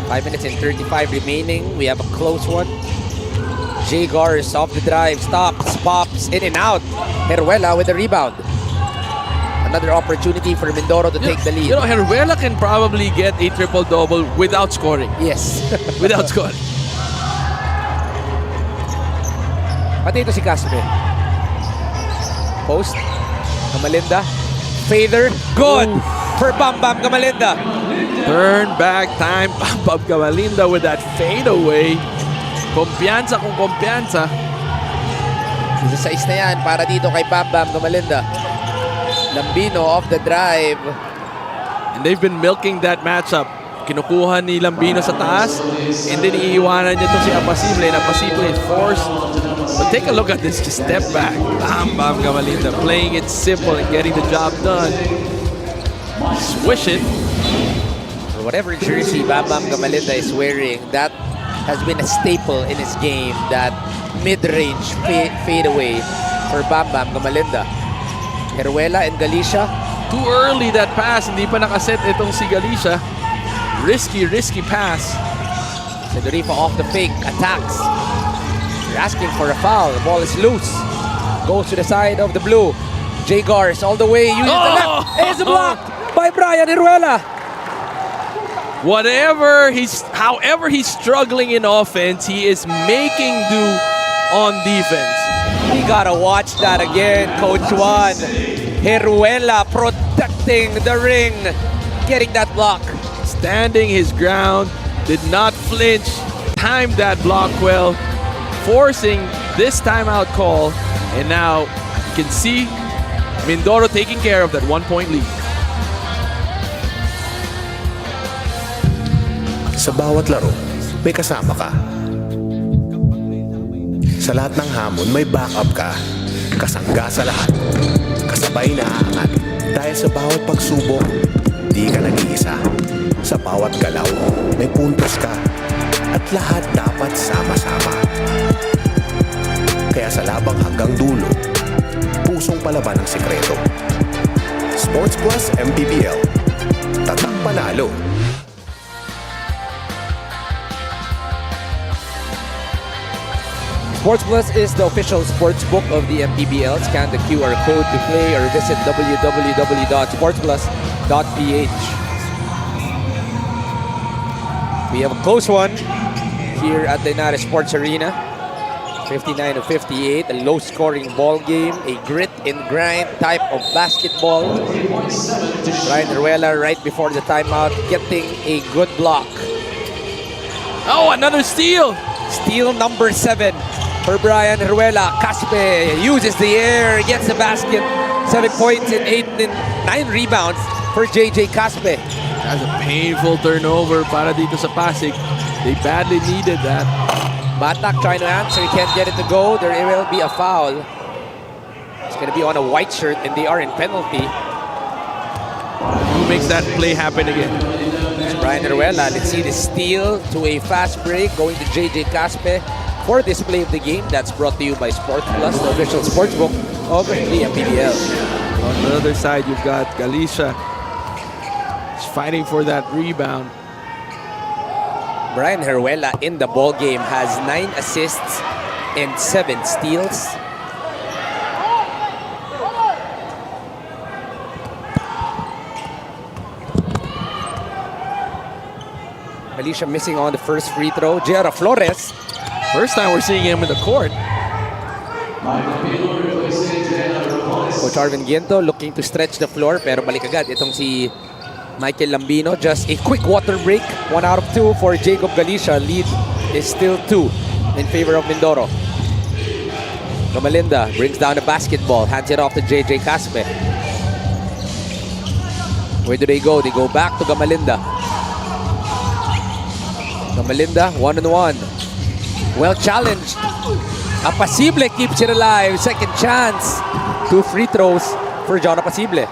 Five minutes and 35 remaining. We have a close one. Jay Gars off the drive, stops, pops, in and out. Heruela with the rebound. Another opportunity for Mindoro to take the lead. You know, Heruela can probably get a triple-double without scoring. Yes. Without scoring. Pati ito si Caspe. Post. Gamalinda. Fader. Good for Bam Bam Gamalinda. Turn back time. Bob Gamalinda with that fadeaway. Kumpiyansa kung kumpiyansa. Isa sa na yan para dito kay Bam Bam Gamalinda. Lambino off the drive. And they've been milking that matchup. Kinukuha ni Lambino sa taas and then iiwanan niya to si Apasible and Apasible is forced. But take a look at this, just step back. Bam Bam Gamalinda playing it simple and getting the job done. Swish it. For whatever jersey Bam Bam Gamalinda is wearing, that has been a staple in his game. That mid-range fadeaway for Bam Bam Gamalinda. Heruela and Galicia. Too early that pass. Hindi pa nakaset itong si Galicia. Risky pass. Federico off the fake. Attacks. They're asking for a foul. The ball is loose. Goes to the side of the blue. Jay Gars all the way. Uses the left. It's blocked by Brian Heruela. However he's struggling in offense, he is making do on defense. We gotta watch that again, Coach Juan. Heruela protecting the ring, getting that block. Standing his ground, did not flinch, timed that block well, forcing this timeout call. And now you can see Mindoro taking care of that 1-point lead. Sa bawat laro, may kasama ka. Sa lahat ng hamon, may backup ka. Kasangga sa lahat. Kasabay na aangat. Dahil sa bawat pagsubok, di ka nag-iisa. Sa bawat galaw, may puntos ka. At lahat dapat sama-sama. Kaya sa labang hanggang dulo, pusong palaban ang sikreto. Sports Plus MPBL. Tatak panalo. Sports Plus is the official sports book of the MPBL. Scan the QR code to play or visit www.sportsplus.ph. We have a close one here at the United Sports Arena. 59-58, a low-scoring ball game, a grit and grind type of basketball. Brian Heruela right before the timeout getting a good block. Oh, another steal! Steal number 7 for Brian Heruela. Caspe uses the air, gets the basket. 7 points and 9 rebounds for JJ Caspe. That's a painful turnover para dito sa Pasig. They badly needed that. Batak trying to answer, he can't get it to go. There will be a foul. It's going to be on a white shirt and they are in penalty. Who makes that play happen again? It's Brian Heruela. Let's see the steal to a fast break going to JJ Caspe for this play of the game. That's brought to you by Sports Plus, the official sportsbook of the MPBL. On the other side, you've got Galicia. He's fighting for that rebound. Brian Heruela in the ball game has 9 assists and 7 steals. Alicia missing on the first free throw. Jera Flores First time we're seeing him in the court. Coach Arvin Ginto looking to stretch the floor pero balik agad itong si Michael Lambino. Just a quick water break. 1 out of 2 for Jacob Galicia. Lead is still 2 in favor of Mindoro. Gamalinda brings down the basketball. Hands it off to JJ Caspe. Where do they go? They go back to Gamalinda. Gamalinda, 1-on-1. Well challenged. Apasible keeps it alive. Second chance. 2 free throws for John Apasible.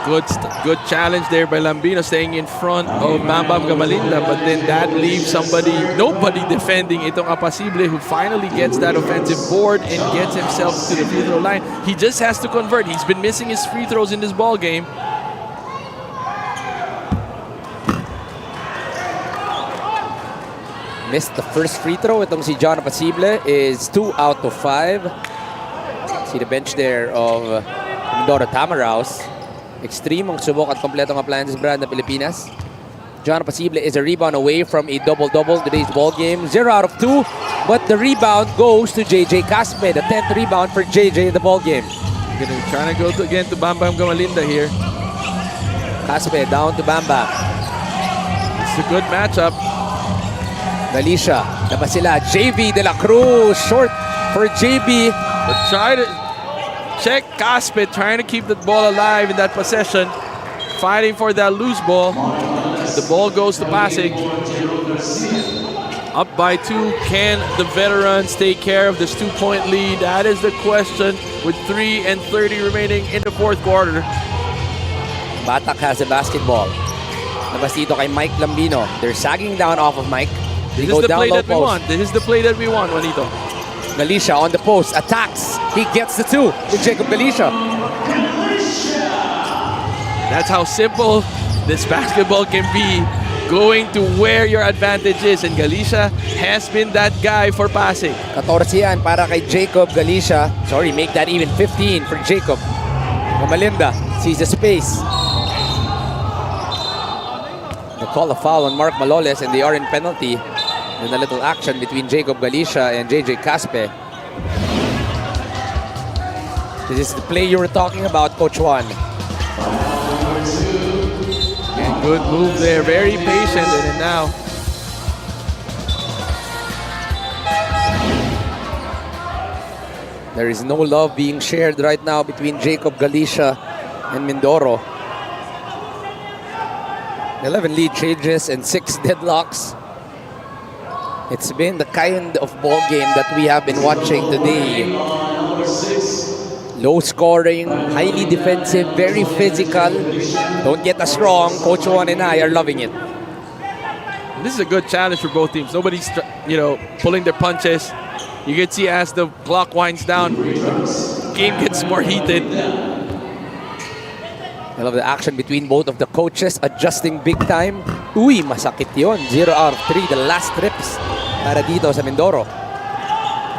Good challenge there by Lambino, staying in front of Bam Bam Gamalinda, but then that leaves nobody defending itong Apasible, who finally gets that offensive board and gets himself to the free throw line. He just has to convert. He's been missing his free throws in this ball game. Missed the first free throw. Itong si John Apasible is 2 out of 5. See the bench there of Mindoro Tamaraos. Extreme ang subok at kompletong appliances brand ng Pilipinas. John Apasible is a rebound away from a double-double today's ball game. 0 out of 2, but the rebound goes to JJ Caspe, the 10th rebound for JJ in the ball game. Trying to go again to Bam Bam Gamalinda here. Caspe down to Bam Bam. It's a good matchup. Galicia, labas sila. JV De La Cruz, short for JB. But try to check Caspe, trying to keep the ball alive in that possession. Fighting for that loose ball. The ball goes to Pasig. Up by 2. Can the veterans take care of this 2-point lead? That is the question with 3:30 remaining in the fourth quarter. Batak has the basketball. Labas dito kay Mike Lambino. They're sagging down off of Mike. This is the play that we want. This is the play that we want, Juanito. Galicia on the post, attacks. He gets the 2 with Jacob Galicia. That's how simple this basketball can be. Going to where your advantage is. And Galicia has been that guy for Pasig. 14 yan para kay Jacob Galicia. Sorry, make that even 15 for Jacob. Gamalinda sees the space. They call a foul on Mark Maloles and they are in penalty. Then a little action between Jacob Galicia and JJ Caspe. This is the play you were talking about, Coach Juan. And good move there. Very patient in it now. There is no love being shared right now between Jacob Galicia and Mindoro. 11 lead changes and 6 deadlocks. It's been the kind of ball game that we have been watching today. Low scoring, highly defensive, very physical. Don't get us wrong, Coach Juan and I are loving it. This is a good challenge for both teams. Nobody's, pulling their punches. You can see as the clock winds down, the game gets more heated. I love the action between both of the coaches adjusting big time. Uy, masakit yun. 0 out of 3, the last trips para dito sa Mindoro.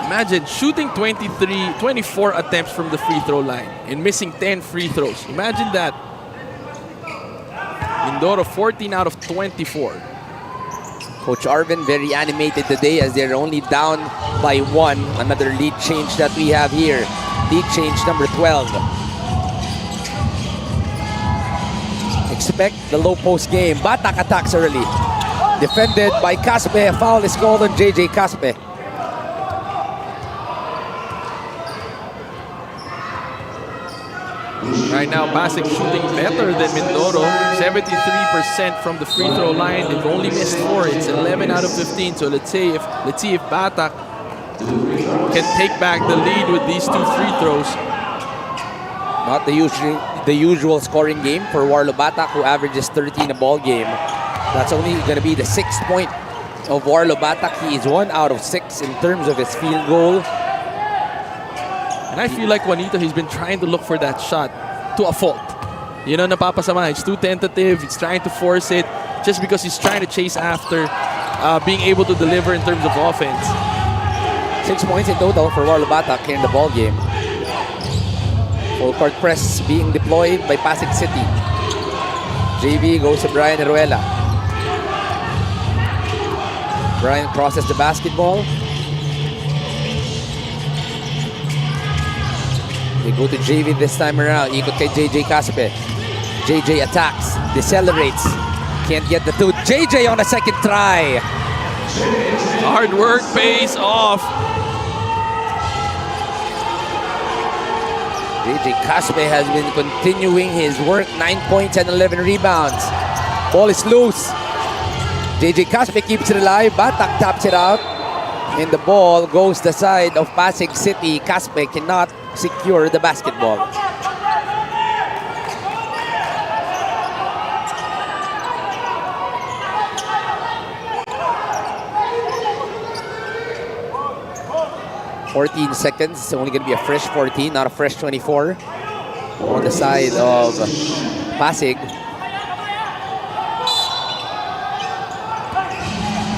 Imagine shooting 24 attempts from the free throw line and missing 10 free throws. Imagine that. Mindoro 14 out of 24. Coach Arvin very animated today as they're only down by 1. Another lead change that we have here. Lead change number 12. Expect the low post game. Batak attacks early. Defended by Caspe. A foul is called on JJ Caspe. Right now, Pasig shooting better than Mindoro. 73% from the free throw line. They've only missed 4. It's 11 out of 15. So let's see if Batak can take back the lead with these 2 free throws. Not the usual scoring game for Warlo Batak, who averages 13 a ball game. That's only going to be the 6th point of Warlo Batak. He is 1 out of 6 in terms of his field goal. And I feel like Juanito, he's been trying to look for that shot to a fault. Napapasama. It's too tentative. He's trying to force it just because he's trying to chase after being able to deliver in terms of offense. 6 points in total for Warlo Batak here in the ball game. Full court press being deployed by Pasig City. JV goes to Brian Heruela. Brian crosses the basketball. They go to JV this time around. Ikot kay JJ Caspe. JJ attacks, decelerates. Can't get the two. JJ on a second try. Hard work pays off. JJ Caspe has been continuing his work. 9 points and 11 rebounds. Ball is loose. JJ Caspe keeps it alive. Batak taps it out. And the ball goes the side of Pasig City. Caspe cannot secure the basketball. "14 seconds. It's only going to be a fresh 14, not a fresh 24 on the side of Pasig.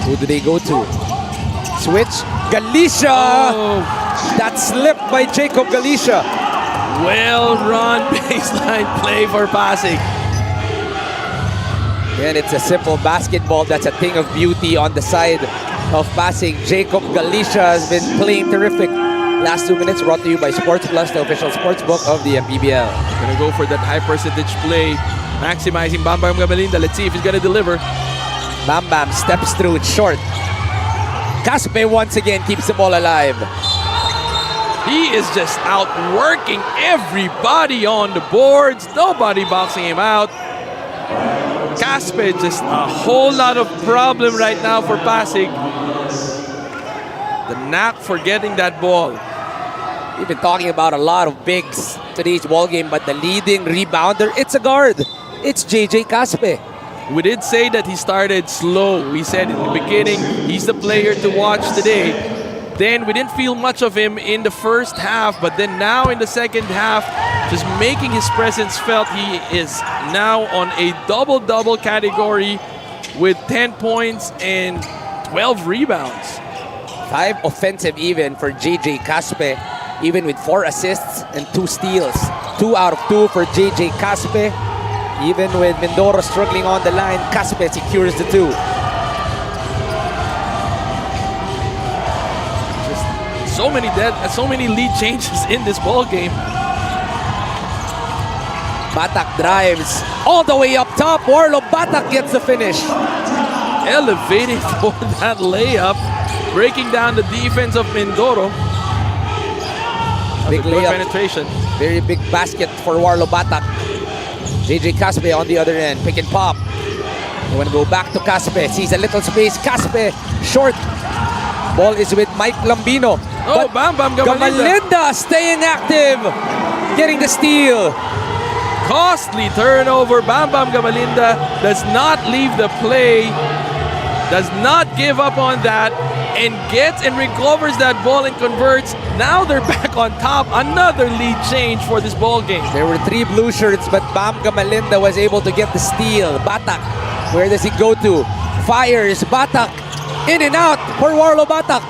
Who do they go to? Switch. Galicia! Oh. That slipped by Jacob Galicia. Well-run baseline play for Pasig. And it's a simple basketball. That's a thing of beauty on the side of Pasig. Jacob Galicia has been playing terrific. Last 2 minutes brought to you by Sports Plus, the official sports book of the MPBL. Gonna go for that high percentage play, maximizing Bam Bam Gamalinda. Let's see if he's gonna deliver. Bam Bam steps through it short. Caspe once again keeps the ball alive. He is just outworking everybody on the boards. Nobody boxing him out. Caspe just a whole lot of problem right now for Pasig. The knack for getting that ball. We've been talking about a lot of bigs today's ball game, but the leading rebounder, it's a guard. It's JJ Caspe. We did say that he started slow. We said in the beginning, he's the player to watch today. Then we didn't feel much of him in the first half, but then now in the second half, just making his presence felt. He is now on a double-double category with 10 points and 12 rebounds. 5 offensive even for JJ Caspe, even with 4 assists and 2 steals. 2 out of 2 for JJ Caspe. Even with Mindoro struggling on the line, Caspe secures the 2. Just so many lead changes in this ball game. Batak drives all the way up top. Warlo Batak gets the finish. Elevating for that layup, breaking down the defense of Mindoro. Big good layup. penetration. Very big basket for Warlo Batak. JJ Caspe on the other end, pick and pop. They want to go back to Caspe. Sees a little space. Caspe short. Ball is with Mike Lambino. Oh, Bam Bam Gamalinda staying active, getting the steal. Costly turnover. Bam Bam Gamalinda does not leave the play, does not give up on that, and gets and recovers that ball and converts. Now they're back on top. Another lead change for this ball game. There were 3 blue shirts, but Bam Gamalinda was able to get the steal. Batak, where does he go to? Fires. Batak, in and out for Warlo Batak.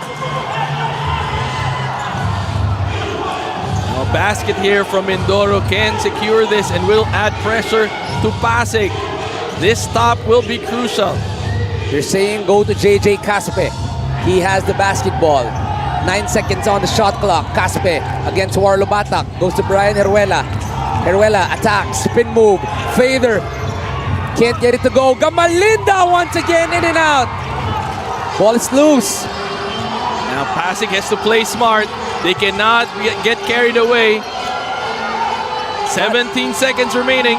A basket here from Mindoro can secure this and will add pressure to Pasig. This stop will be crucial. They're saying go to JJ Caspe. He has the basketball. 9 seconds on the shot clock. Caspe against Warlo Batak. Goes to Brian Heruela. Heruela attacks. Spin move. Fader. Can't get it to go. Gamalinda once again in and out. Ball is loose. Now Pasig has to play smart. They cannot get carried away. 17 seconds remaining.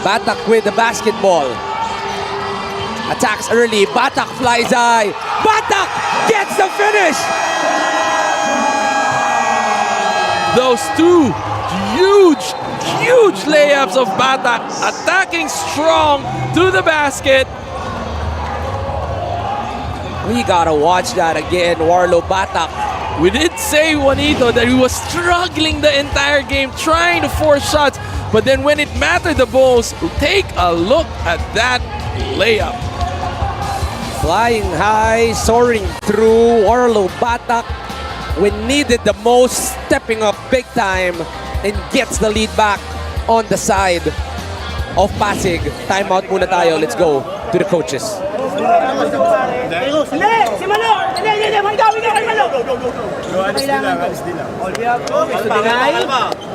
Batak with the basketball. Attacks early. Batak flies high. Batak gets the finish. Those 2 huge layups of Batak, attacking strong to the basket. We gotta watch that again. Warlo Batak. We did say, Juanito, that he was struggling the entire game, trying to force shots. But then when it mattered the most, take a look at that layup. Flying high, soaring through. Warlo Batak, when needed the most, stepping up big time and gets the lead back on the side of Pasig. Timeout muna tayo. Let's go to the coaches.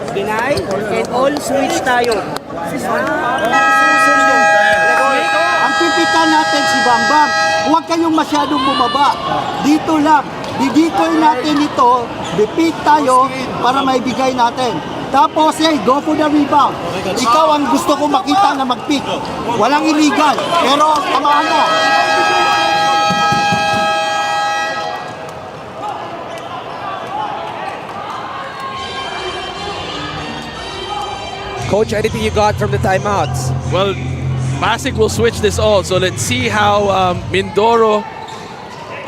Deny, and all switch tayo. Ang pipitan natin si Bambam, huwag kayong masyadong bumaba. Dito lang, didikoy natin ito, repeat tayo para maibigay natin. Tapos, go for the rebound. Ikaw ang gusto ko makita na mag-pick. Walang illegal, pero tamaan mo. Coach, anything you got from the timeouts? Well, Pasig will switch this all. So let's see how Mindoro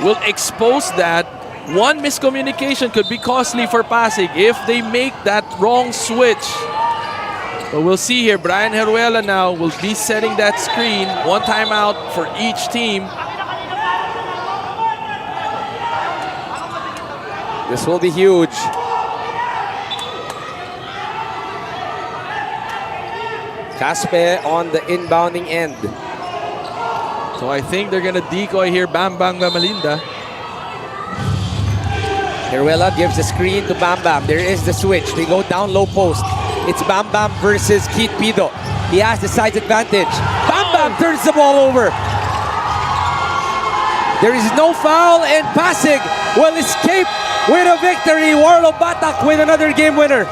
will expose that. One miscommunication could be costly for Pasig if they make that wrong switch. But we'll see here. Brian Heruela now will be setting that screen. One timeout for each team. This will be huge. Caspe on the inbounding end. So I think they're gonna decoy here Bam Bam Malinda. Heruela gives the screen to Bam Bam. There is the switch. They go down low post. It's Bam Bam versus Keith Pido. He has the size advantage. Bam Bam turns the ball over. There is no foul and Pasig will escape with a victory. Warlo Batak with another game winner.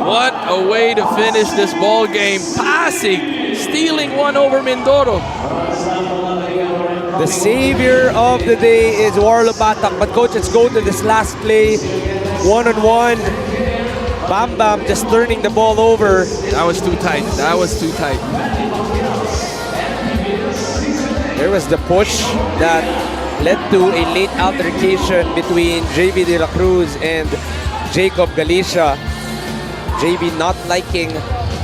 What a way to finish this ball game. Pasig stealing one over Mindoro. The savior of the day is Warlo Batak. But coach, let's go to this last play. One-on-one. Bam Bam just turning the ball over. That was too tight. That was too tight. There was the push that led to a late altercation between JB De La Cruz and Jacob Galicia. JB not liking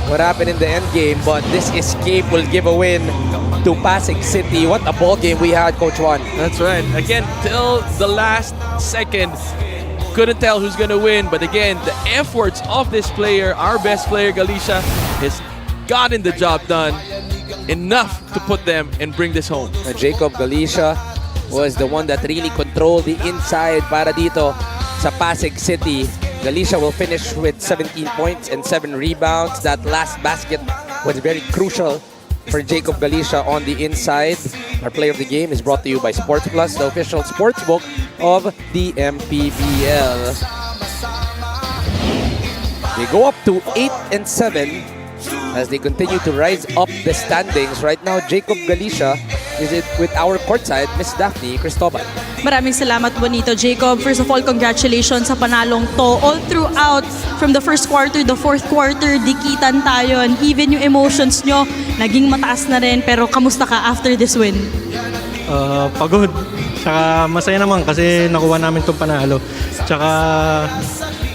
what happened in the end game, but this escape will give a win to Pasig City. What a ball game we had, Coach Juan. That's right. Again, till the last second, couldn't tell who's going to win. But again, the efforts of this player, our best player, Galicia, has gotten the job done. Enough to put them and bring this home. Jacob Galicia was the one that really controlled the inside para dito sa Pasig City. Galicia will finish with 17 points and 7 rebounds. That last basket was very crucial for Jacob Galicia on the inside. Our player of the game is brought to you by Sports Plus, the official sports book of the MPBL. They go up to 8-7 as they continue to rise up the standings. Right now, Jacob Galicia is it with our courtside, Miss Daphne Cristobal. Maraming salamat Bonito, Jacob. First of all, congratulations sa panalong to. All throughout, from the first quarter, the fourth quarter, dikitan tayo. And even yung emotions nyo, naging mataas na rin. Pero kamusta ka after this win? Pagod. Tsaka masaya naman kasi nakuha namin itong panalo. Tsaka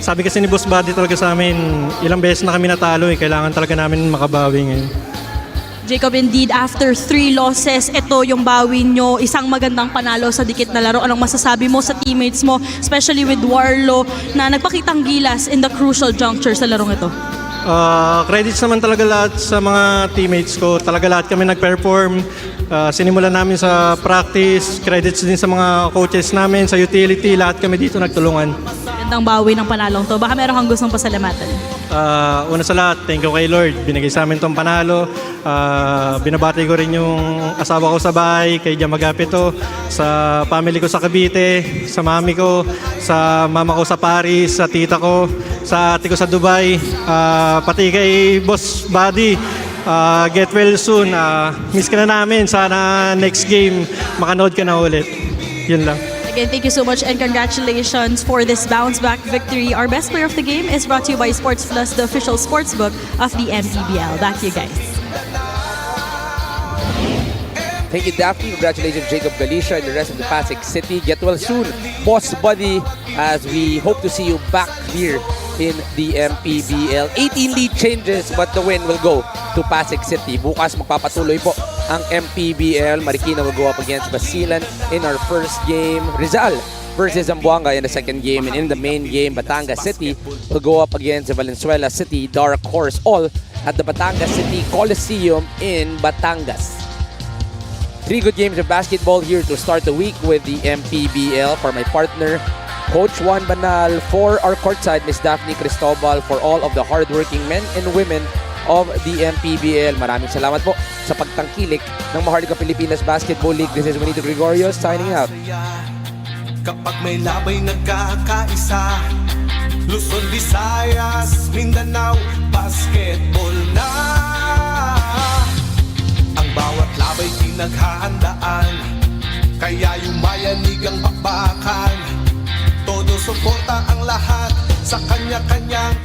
sabi kasi ni Boss Buddy talaga sa amin, ilang beses na kami natalo kailangan talaga namin makabawi ngayon. Jacob, indeed, after 3 losses, ito yung bawi nyo. Isang magandang panalo sa dikit na laro. Anong masasabi mo sa teammates mo, especially with Warlo, na nagpakitang gilas in the crucial juncture sa larong ito? Credits naman talaga lahat sa mga teammates ko. Talaga lahat kami nag-perform. Sinimulan namin sa practice. Credits din sa mga coaches namin, sa utility. Lahat kami dito nagtulungan. Magandang bawi ng panalong to. Baka meron kang gustong pasalamatan? Una sa lahat, thank you kay Lord. Binigay sa amin tong panalo. Binabati ko rin yung asawa ko sa bahay, kay Jamagapito, sa family ko sa Cavite, sa mami ko, sa mama ko sa Paris, sa tita ko, sa ate ko sa Dubai, pati kay Boss Buddy. Get well soon. Miss ka na namin. Sana next game makanood ka na ulit. Yun lang. Again, thank you so much and congratulations for this bounce-back victory. Our best player of the game is brought to you by Sports Plus, the official sports book of the MPBL. Back to you guys. Thank you, Daphne. Congratulations, Jacob Galicia and the rest of the Pasig City. Get well soon, Boss Buddy, as we hope to see you back here in the MPBL. 18 lead changes, but the win will go to Pasig City. Bukas magpapatuloy po ang MPBL. Marikina will go up against Basilan in our first game. Rizal versus Zamboanga in the second game. And in the main game, Batangas City will go up against Valenzuela City. Dark Horse, all at the Batangas City Coliseum in Batangas. 3 good games of basketball here to start the week with the MPBL. For my partner, Coach Juan Banal. For our courtside, Miss Daphne Cristobal. For all of the hardworking men and women of the MPBL. Maraming salamat po sa pagtangkilik ng Maharlika Pilipinas Basketball League. This is Juanito Gregorio signing out. Kapag may labay nagkakaisa, Luzon, Visayas, Mindanao, basketball na. Ang bawat labay pinaghahandaan, kaya yumayanig ang bakbakan. Todo suporta ang lahat sa kanya-kanyang